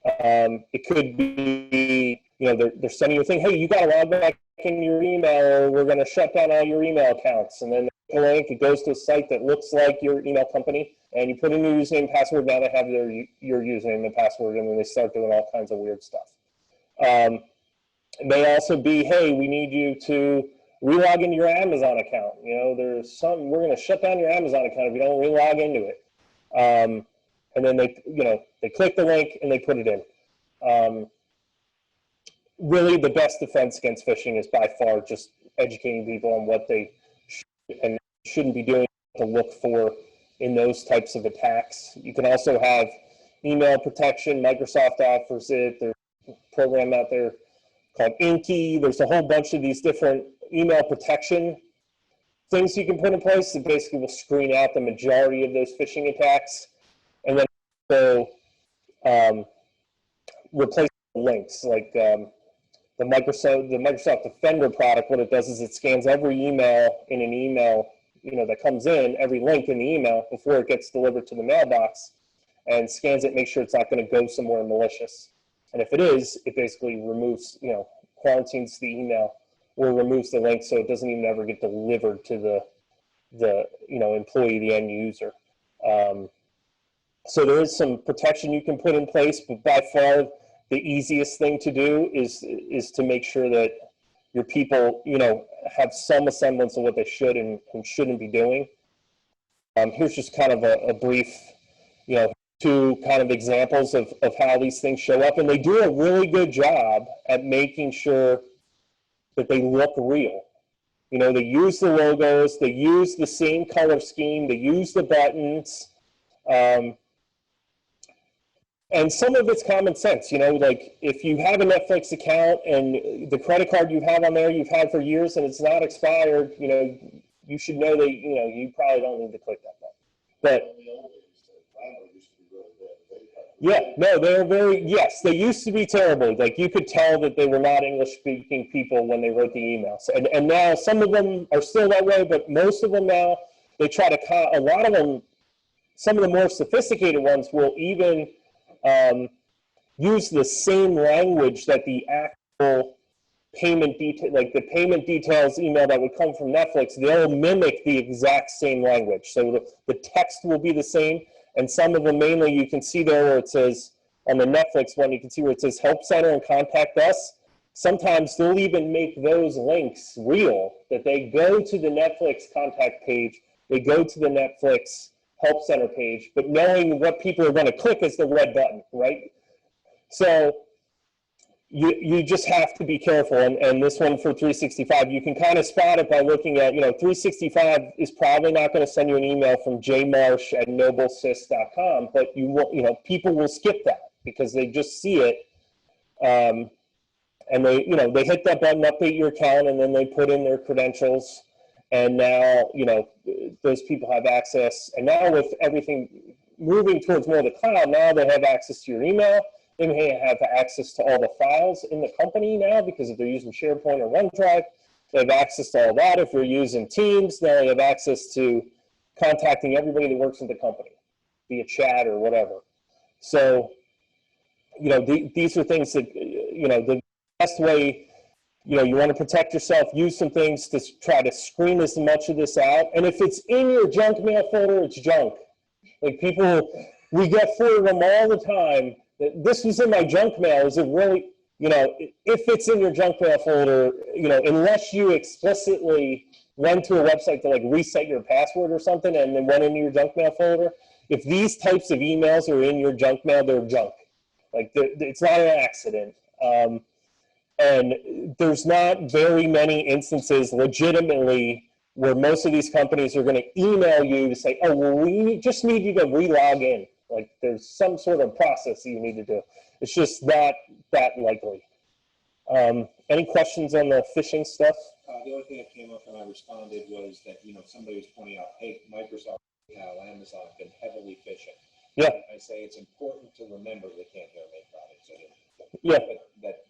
It could be, you know, they're sending you a thing, hey, you got to log back in your email or we're going to shut down all your email accounts. And then the link, it goes to a site that looks like your email company, and you put in your username and password. Now they have your username and password, and then they start doing all kinds of weird stuff. It may also be, hey, we need you to relog into your Amazon account. You know, we're going to shut down your Amazon account if you don't relog into it. And then they click the link and they put it in. Really, the best defense against phishing is by far just educating people on what they should and shouldn't be doing to look for in those types of attacks. You can also have email protection. Microsoft offers it. There's a program out there called Inky. There's a whole bunch of these different email protection things you can put in place that basically will screen out the majority of those phishing attacks. And then also replace links, like the Microsoft Defender product. What it does is it scans every email in an email, you know, that comes in, every link in the email before it gets delivered to the mailbox, and scans it, make sure it's not going to go somewhere malicious. And if it is, it basically removes, you know, quarantines the email or removes the link so it doesn't even ever get delivered to the you know, employee, the end user. So there is some protection you can put in place, but by far the easiest thing to do is to make sure that your people, you know, have some semblance of what they should and shouldn't be doing. Here's just kind of a brief, you know, two kind of examples of how these things show up, and they do a really good job at making sure that they look real. You know, they use the logos, they use the same color scheme, they use the buttons, and some of it's common sense. You know, like if you have a Netflix account and the credit card you have on there you've had for years and it's not expired, you know, you should know that, you know, you probably don't need to click that button. But yeah, no, yes, they used to be terrible. Like you could tell that they were not English-speaking people when they wrote the emails. And now some of them are still that way, but most of them now, they try to, a lot of them, some of the more sophisticated ones will even use the same language that the actual payment detail, like the payment details email that would come from Netflix, they'll mimic the exact same language. So the text will be the same. And some of them, mainly, you can see there where it says, on the Netflix one, you can see where it says Help Center and Contact Us. Sometimes they'll even make those links real, that they go to the Netflix contact page, they go to the Netflix Help Center page, but knowing what people are going to click is the red button, right? So you just have to be careful. And this one for 365, you can kind of spot it by looking at, 365 is probably not going to send you an email from jmarsh@noblesys.com, but you will, people will skip that because they just see it. And they, they hit that button, update your account, and then they put in their credentials. And now, those people have access. And now with everything moving towards more of the cloud, now they have access to your email. They may have access to all the files in the company now because if they're using SharePoint or OneDrive, they have access to all that. If you're using Teams, now they have access to contacting everybody that works in the company via chat or whatever. So, these are things that, the best way, you want to protect yourself, use some things to try to screen as much of this out. And if it's in your junk mail folder, it's junk. Like we get through them all the time. This was in my junk mail. Is it really, if it's in your junk mail folder, unless you explicitly went to a website to like reset your password or something and then went into your junk mail folder, if these types of emails are in your junk mail, they're junk. Like it's not an accident. And there's not very many instances legitimately where most of these companies are going to email you to say, oh, well, we just need you to re-log in. Like there's some sort of process that you need to do. It's just that likely. Any questions on the phishing stuff? The only thing that came up when I responded was that, somebody was pointing out, hey, Microsoft, Amazon have been heavily phishing. Yeah. I say it's important to remember they can't hear make products. Yeah.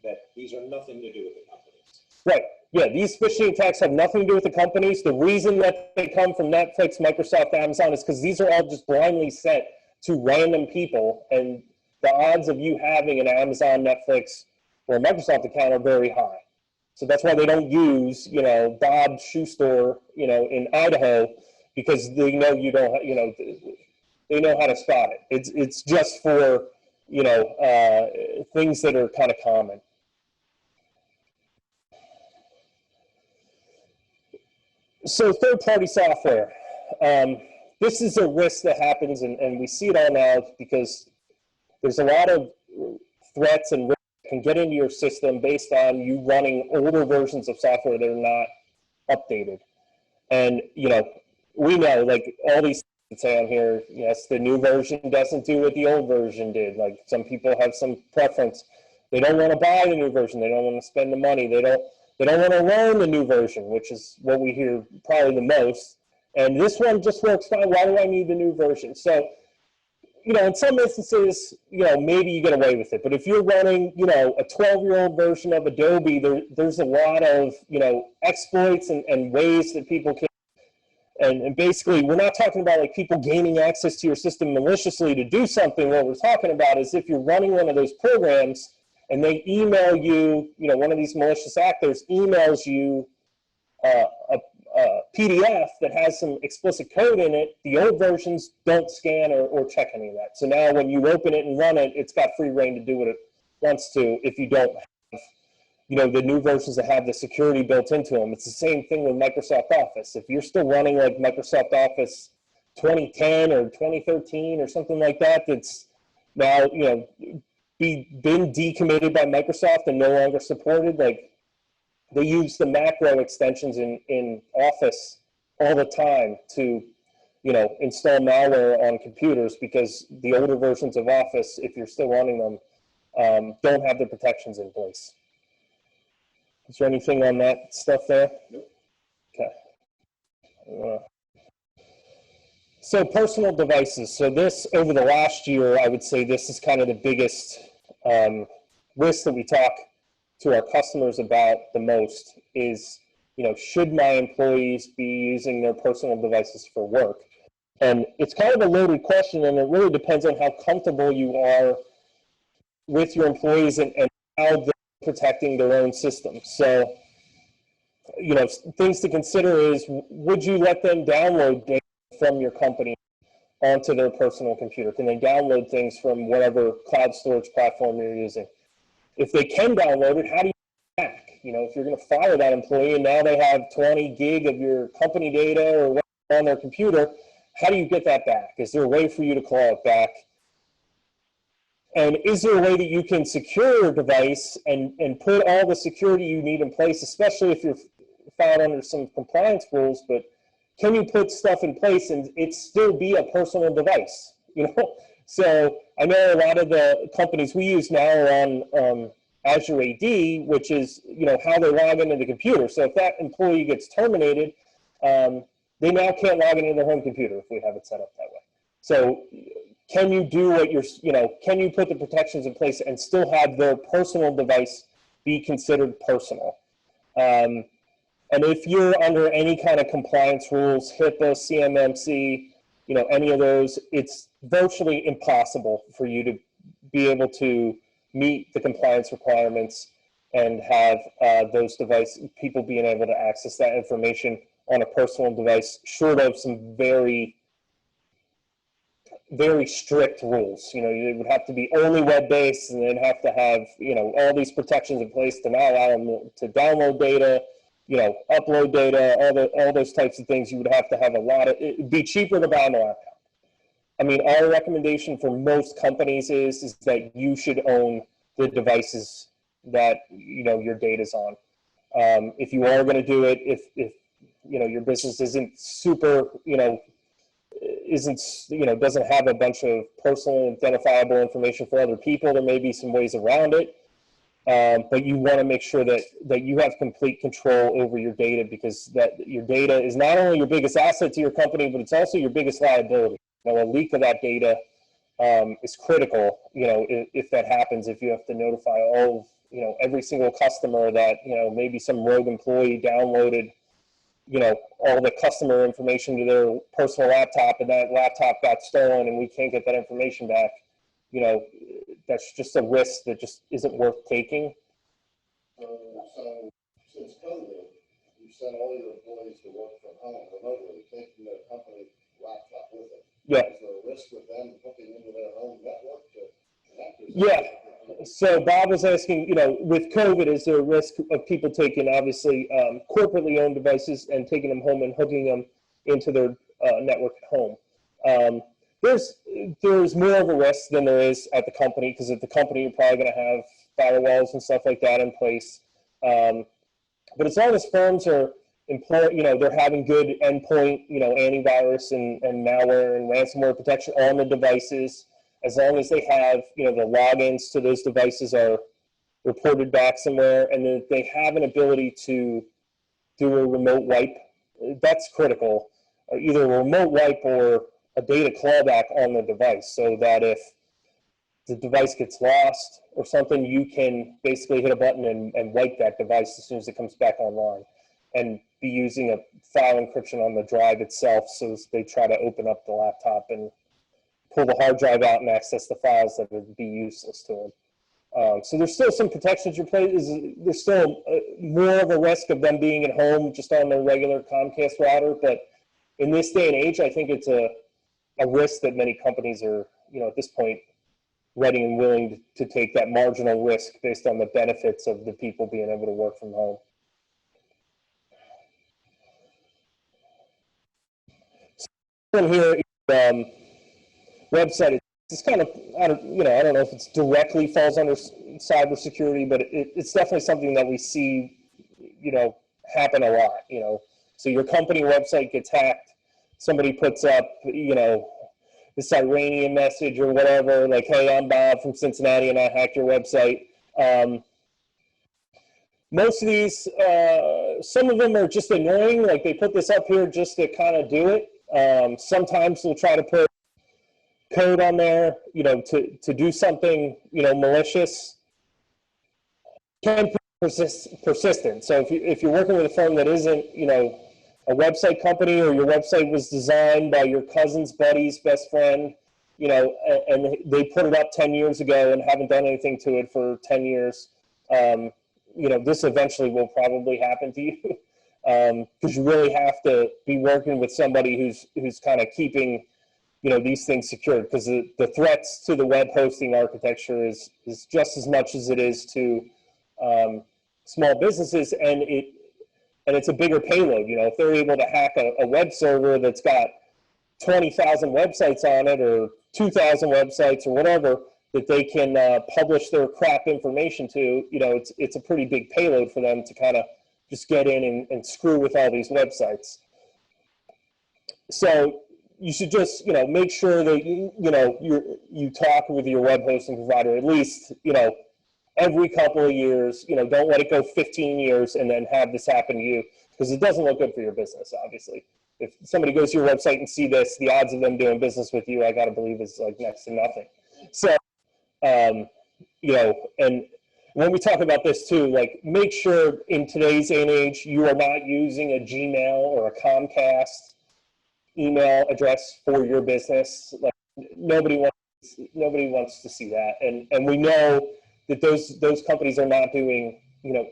That these are nothing to do with the companies. Right. Yeah, these phishing attacks have nothing to do with the companies. The reason that they come from Netflix, Microsoft, Amazon is because these are all just blindly sent to random people, and the odds of you having an Amazon, Netflix, or Microsoft account are very high. So that's why they don't use, Bob's Shoe Store, in Idaho, because they know you don't, they know how to spot it. It's just for, things that are kind of common. So third-party software. This is a risk that happens, and we see it all now because there's a lot of threats and risks that can get into your system based on you running older versions of software that are not updated. And, we know, like, all these things that say on here, yes, the new version doesn't do what the old version did. Like, some people have some preference. They don't want to buy the new version. They don't want to spend the money. They don't want to learn the new version, which is what we hear probably the most. And this one just works fine. Why do I need the new version? So, in some instances, maybe you get away with it. But if you're running, a 12-year-old version of Adobe, there's a lot of, exploits and ways that people can. And basically, we're not talking about like people gaining access to your system maliciously to do something. What we're talking about is if you're running one of those programs and they email you, one of these malicious actors emails you a PDF that has some explicit code in it, the old versions don't scan or check any of that. So now when you open it and run it, it's got free reign to do what it wants to if you don't have, the new versions that have the security built into them. It's the same thing with Microsoft Office. If you're still running like Microsoft Office 2010 or 2013 or something like that, that's now, been decommitted by Microsoft and no longer supported, like, they use the macro extensions in Office all the time to, install malware on computers because the older versions of Office, if you're still running them, don't have the protections in place. Is there anything on that stuff there? Nope. Okay. So personal devices. So this, over the last year, I would say this is kind of the biggest risk that we talk to our customers about the most is, should my employees be using their personal devices for work? And it's kind of a loaded question, and it really depends on how comfortable you are with your employees and how they're protecting their own systems. So, things to consider is, would you let them download data from your company onto their personal computer? Can they download things from whatever cloud storage platform you're using? If they can download it, how do you get it back? If you're going to fire that employee and now they have 20 gig of your company data or whatever on their computer, how do you get that back? Is there a way for you to claw it back? And is there a way that you can secure your device and put all the security you need in place, especially if you're found under some compliance rules, but can you put stuff in place and it still be a personal device, you know? So I know a lot of the companies we use now are on Azure AD, which is, you know, how they log into the computer. So if that employee gets terminated, they now can't log into their home computer if we have it set up that way. So can you do what you're, you know, can you put the protections in place and still have their personal device be considered personal? And if you're under any kind of compliance rules, HIPAA, CMMC, you know, any of those, it's virtually impossible for you to be able to meet the compliance requirements and have those devices, people being able to access that information on a personal device, short of some very, very strict rules. You know, it would have to be only web-based, and they'd have to have, you know, all these protections in place to not allow them to download data, you know, upload data, all those types of things. You would have to have a lot of, it'd be cheaper to buy them a laptop. I mean, our recommendation for most companies is that you should own the devices that, you know, your data's on. If you are going to do it, if you know, your business isn't super, you know, doesn't have a bunch of personal identifiable information for other people, there may be some ways around it. But you want to make sure that you have complete control over your data, because that your data is not only your biggest asset to your company, but it's also your biggest liability. You know, a leak of that data is critical. You know, if that happens, if you have to notify all of, you know, every single customer that, you know, maybe some rogue employee downloaded, you know, all the customer information to their personal laptop, and that laptop got stolen and we can't get that information back, you know, that's just a risk that just isn't worth taking. So since COVID, you sent all your employees to work from home remotely, taking their company laptop with them. Yeah. Is there a risk with them hooking into their own network to connect? Yeah. So Bob was asking, you know, with COVID, is there a risk of people taking, obviously, corporately owned devices and taking them home and hooking them into their network at home? There's more of a risk than there is at the company, because at the company, you're probably going to have firewalls and stuff like that in place. But as long as firms are you know, they're having good endpoint, you know, antivirus and malware and ransomware protection on the devices, as long as they have, you know, the logins to those devices are reported back somewhere, and then they have an ability to do a remote wipe, that's critical. Either a remote wipe or a data clawback on the device, so that if the device gets lost or something, you can basically hit a button and wipe that device as soon as it comes back online, and be using a file encryption on the drive itself, so they try to open up the laptop and pull the hard drive out and access the files that would be useless to them. So there's still some protections in place. There's still more of a risk of them being at home just on their regular Comcast router, but in this day and age, I think it's a risk that many companies are, you know, at this point, ready and willing to take that marginal risk based on the benefits of the people being able to work from home. So here, website. It's kind of, I don't know if it's directly falls under cybersecurity, but it's definitely something that we see, you know, happen a lot. You know, so your company website gets hacked. Somebody puts up, you know, this Iranian message or whatever, like, "Hey, I'm Bob from Cincinnati, and I hacked your website." Most of these, some of them are just annoying. Like, they put this up here just to kind of do it. Sometimes they'll try to put code on there, you know, to do something, you know, malicious. Can persistent. So if you're working with a firm that isn't, you know, a website company, or your website was designed by your cousin's buddy's best friend, you know, and they put it up 10 years ago and haven't done anything to it for 10 years, you know, this eventually will probably happen to you, because you really have to be working with somebody who's kind of keeping, you know, these things secured, because the threats to the web hosting architecture is just as much as it is to small businesses, and it's a bigger payload. You know, if they're able to hack a web server that's got 20,000 websites on it, or 2,000 websites or whatever, that they can publish their crap information to, you know, it's a pretty big payload for them to kind of just get in and screw with all these websites. So you should just, you know, make sure that you talk with your web hosting provider at least, you know, every couple of years. You know, don't let it go 15 years and then have this happen to you, because it doesn't look good for your business, obviously. If somebody goes to your website and see this, the odds of them doing business with you, I got to believe, is like next to nothing. So, you know, and when we talk about this too, like, make sure in today's day and age, you are not using a Gmail or a Comcast email address for your business. Like, nobody wants to see that. And we know that those companies are not doing, you know,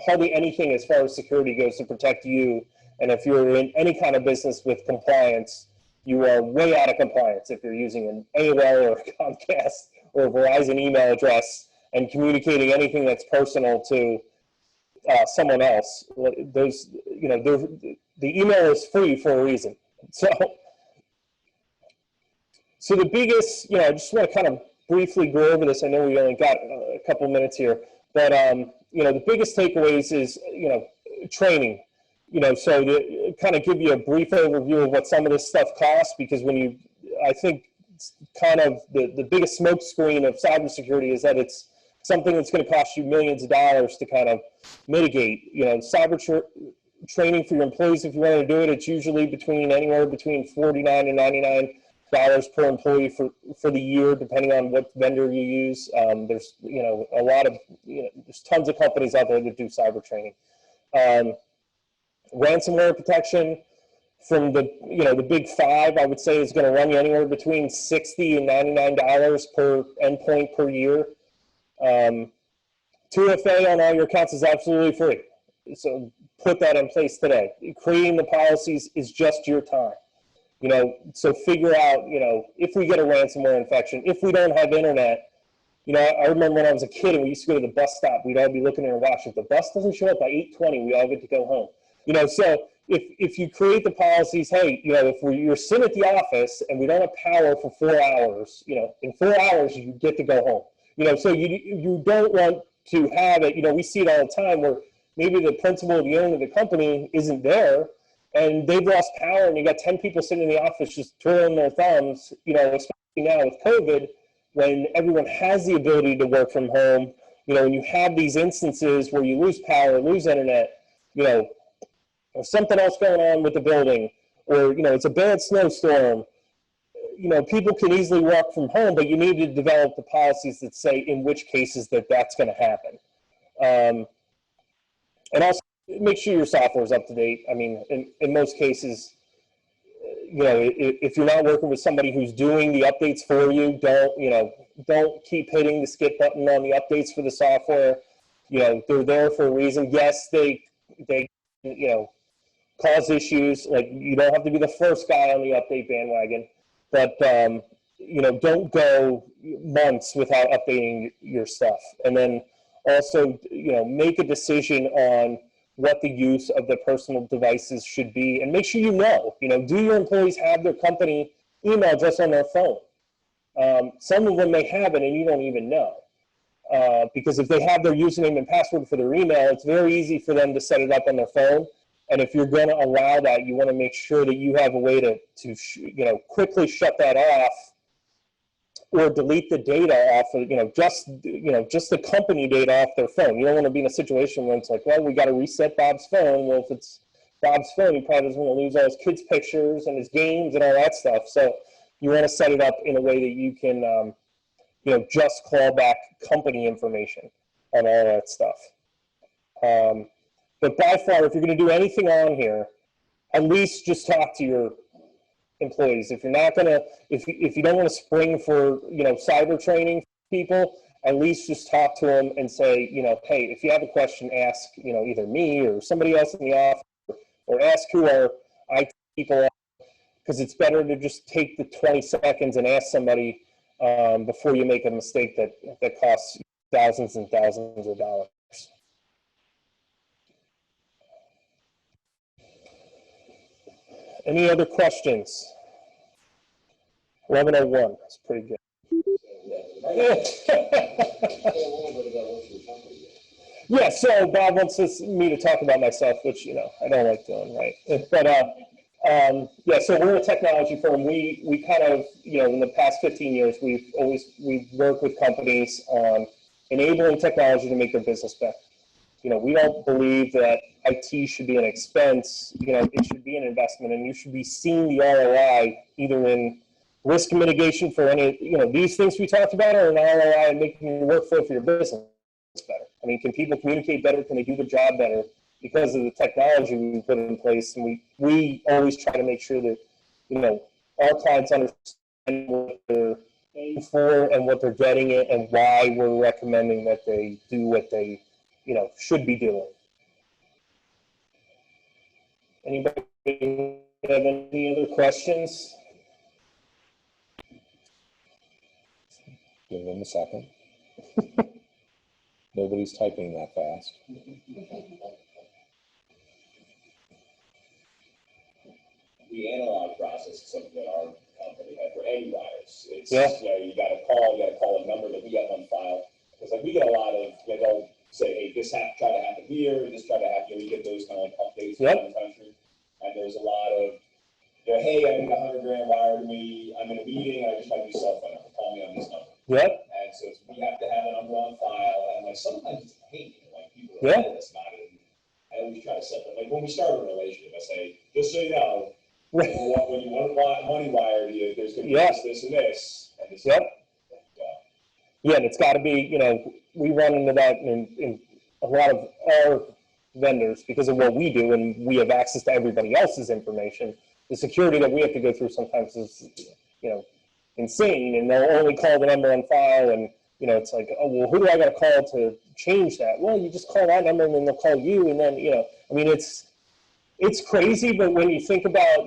hardly anything as far as security goes to protect you. And if you're in any kind of business with compliance, you are way out of compliance if you're using an AOL or a Comcast or a Verizon email address and communicating anything that's personal to someone else. Those, you know, the email is free for a reason. So the biggest, you know, I just want to kind of briefly go over this. I know we only got a couple minutes here, but you know, the biggest takeaways is, you know, training. You know, so to kind of give you a brief overview of what some of this stuff costs, because I think kind of the biggest smoke screen of cybersecurity is that it's something that's going to cost you millions of dollars to kind of mitigate. You know, training for your employees, if you want to do it, it's usually anywhere between $49 and $99 per employee for the year, depending on what vendor you use. There's, you know, a lot of, you know, there's tons of companies out there that do cyber training. Ransomware protection from the, you know, the big five, I would say, is going to run you anywhere between $60 and $99 per endpoint per year. 2FA on all your accounts is absolutely free. So put that in place today. Creating the policies is just your time. You know, so figure out, you know, if we get a ransomware infection, if we don't have internet. You know, I remember when I was a kid and we used to go to the bus stop, we'd all be looking at our watch. If the bus doesn't show up by 8:20, we all get to go home. You know, so if you create the policies, hey, you know, if you're sitting at the office and we don't have power for 4 hours, you know, in 4 hours you get to go home. You know, so you don't want to have it. You know, we see it all the time where maybe the principal or the owner of the company isn't there and they've lost power and you got 10 people sitting in the office just twirling their thumbs, you know, especially now with COVID, when everyone has the ability to work from home. You know, when you have these instances where you lose power, lose internet, you know, or something else going on with the building, or, you know, it's a bad snowstorm, you know, people can easily work from home, but you need to develop the policies that say in which cases that's going to happen. And also make sure your software is up to date. I mean, in most cases, you know, if you're not working with somebody who's doing the updates for you, don't keep hitting the skip button on the updates for the software. You know, they're there for a reason. Yes, they you know, cause issues. Like, you don't have to be the first guy on the update bandwagon, but you know, don't go months without updating your stuff. And then also, you know, make a decision on what the use of the personal devices should be, and make sure you know, do your employees have their company email address on their phone? Some of them may have it and you don't even know. Because if they have their username and password for their email, it's very easy for them to set it up on their phone. And if you're going to allow that, you want to make sure that you have a way to you know, quickly shut that off, or delete the data off of, just the company data off their phone. You don't want to be in a situation where it's like, well, we got to reset Bob's phone. Well, if it's Bob's phone, he probably doesn't want to lose all his kids' pictures and his games and all that stuff. So you want to set it up in a way that you can, just call back company information on all that stuff. But by far, if you're going to do anything on here, at least just talk to your employees. If you're not going to, if you don't want to spring for, cyber training people, at least just talk to them and say, hey, if you have a question, ask, either me or somebody else in the office, or ask who our IT people are, because it's better to just take the 20 seconds and ask somebody before you make a mistake that costs thousands and thousands of dollars. Any other questions? 11:01, that's pretty good. Say a little bit about what your company is. Yeah, so Bob wants me to talk about myself, which, I don't like doing, right? But, yeah, so we're a technology firm. We kind of, in the past 15 years, we've worked with companies on enabling technology to make their business better. We don't believe that IT should be an expense. It should be an investment, and you should be seeing the ROI either in risk mitigation for any, these things we talked about, or an ROI in making your workflow for your business better. I mean, can people communicate better? Can they do the job better because of the technology we put in place? And we always try to make sure that, our clients understand what they're paying for and what they're getting it and why we're recommending that they do what they, should be doing. Anybody have any other questions? Give them a second. Nobody's typing that fast. The analog process is something that our company had for any wires. It's, Yeah. You got to call a number that we have on file. Because we get a lot of, they'll say, hey, this try to happen here, and this try to happen here. We get those kind of updates around the country. And there's a lot of, hey, I need $100,000 wire to me. I'm in a meeting, I just have your cell phone number. Call me on this number. Yep. And so we have to have a number on file. And sometimes it's a pain. People are Yeah. us about it. And I always try to set that. When we start a relationship, I say, just so you know, when you want money wire to you, there's going to be this, and this. And this. Yep. Yeah, and it's got to be, we run into that in a lot of our vendors because of what we do, and we have access to everybody else's information. The security that we have to go through sometimes is, insane, and they'll only call the number on file, and, it's like, oh, well, who do I got to call to change that? Well, you just call that number, and then they'll call you, and then, it's crazy, but when you think about,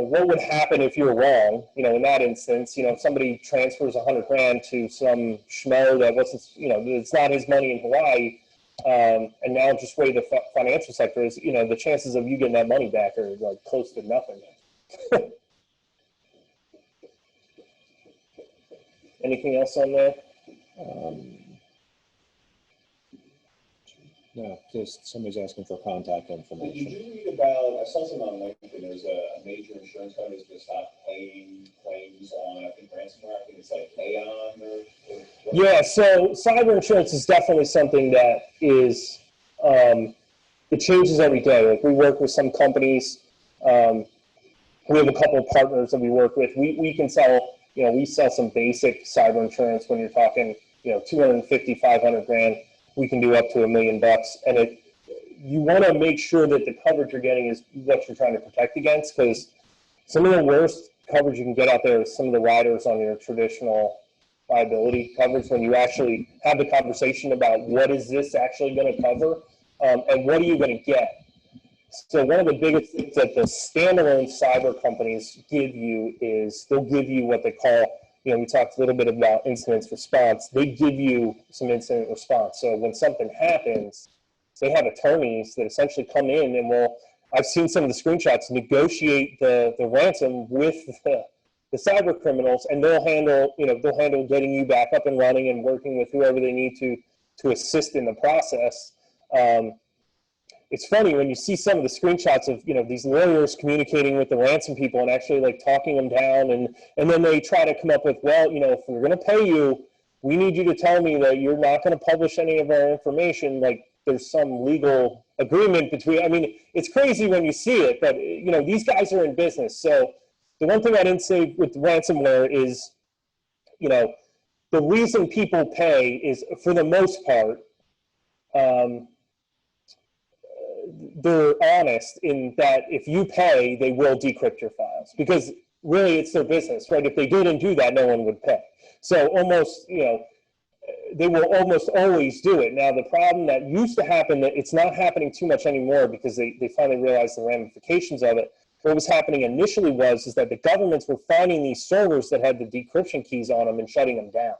what would happen if you're wrong, in that instance, if somebody transfers $100,000 to some schmo that wasn't, it's not his money in Hawaii, and now just way the financial sector is, the chances of you getting that money back are like close to nothing. Anything else on there? No, just somebody's asking for contact Did information. you read about, I saw something on LinkedIn, there's a major insurance company that's going to stop paying claims on, I think, ransomware. I think it's like Aon or Yeah, so cyber insurance is definitely something that is, it changes every day. Like we work with some companies, we have a couple of partners that we work with. We can sell, we sell some basic cyber insurance when you're talking, 250, 500 grand. We can do up to $1 million. And you want to make sure that the coverage you're getting is what you're trying to protect against, because some of the worst coverage you can get out there is some of the riders on your traditional liability coverage when you actually have the conversation about what is this actually going to cover, and what are you going to get. So one of the biggest things that the standalone cyber companies give you is they'll give you what they call, we talked a little bit about incident response. They give you some incident response. So when something happens, they have attorneys that essentially come in and I've seen some of the screenshots, negotiate the ransom with the cyber criminals, and they'll handle getting you back up and running and working with whoever they need to assist in the process. It's funny when you see some of the screenshots of, these lawyers communicating with the ransom people and actually like talking them down. And then they try to come up with, well, if we're going to pay you, we need you to tell me that you're not going to publish any of our information. Like there's some legal agreement between, it's crazy when you see it, but these guys are in business. So the one thing I didn't say with ransomware is, the reason people pay is for the most part, they're honest in that if you pay, they will decrypt your files because really it's their business, right? If they didn't do that, no one would pay. So almost, they will almost always do it. Now, the problem that used to happen, that it's not happening too much anymore because they finally realized the ramifications of it. What was happening initially is that the governments were finding these servers that had the decryption keys on them and shutting them down.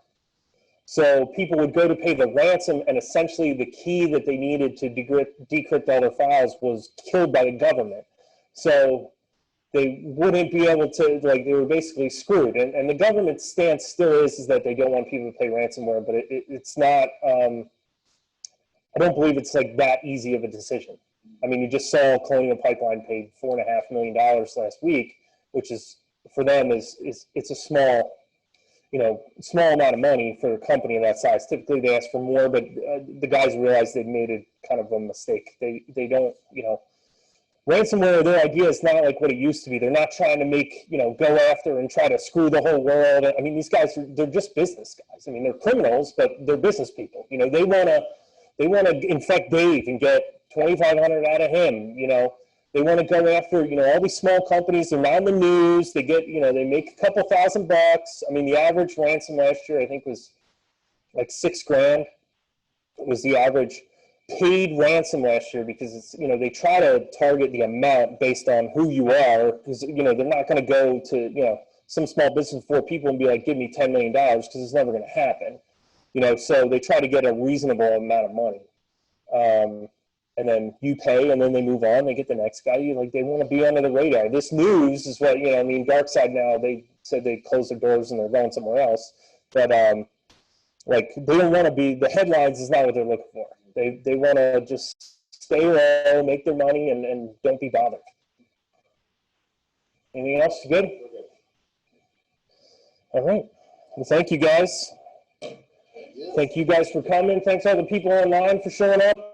So people would go to pay the ransom, and essentially the key that they needed to decrypt all their files was killed by the government. So they wouldn't be able to, like, they were basically screwed. And the government's stance still is that they don't want people to pay ransomware, but it's not, I don't believe it's like that easy of a decision. I mean, you just saw Colonial Pipeline paid $4.5 million last week, which is, for them, it's a small, small amount of money for a company of that size. Typically they ask for more, but the guys realized they'd made a kind of a mistake. They don't, ransomware, their idea is not like what it used to be. They're not trying to make, go after and try to screw the whole world. I mean, these guys, they're just business guys. I mean, they're criminals, but they're business people. They want to infect Dave and get 2,500 out of him. They want to go after, all these small companies. They're not in the news. They get, they make a couple $1,000. I mean, the average ransom last year, I think, was like $6,000 was the average paid ransom last year, because it's, they try to target the amount based on who you are, because, they're not going to go to, some small business for people and be like, give me $10 million, because it's never going to happen. So they try to get a reasonable amount of money. And then you pay, and then they move on. They get the next guy. They want to be under the radar. This news is what, DarkSide now, they said they closed their doors and they're going somewhere else. But, they don't want to be, the headlines is not what they're looking for. They want to just stay low, make their money, and don't be bothered. Anything else? Good? All right. Well, thank you guys. Thank you guys for coming. Thanks all the people online for showing up.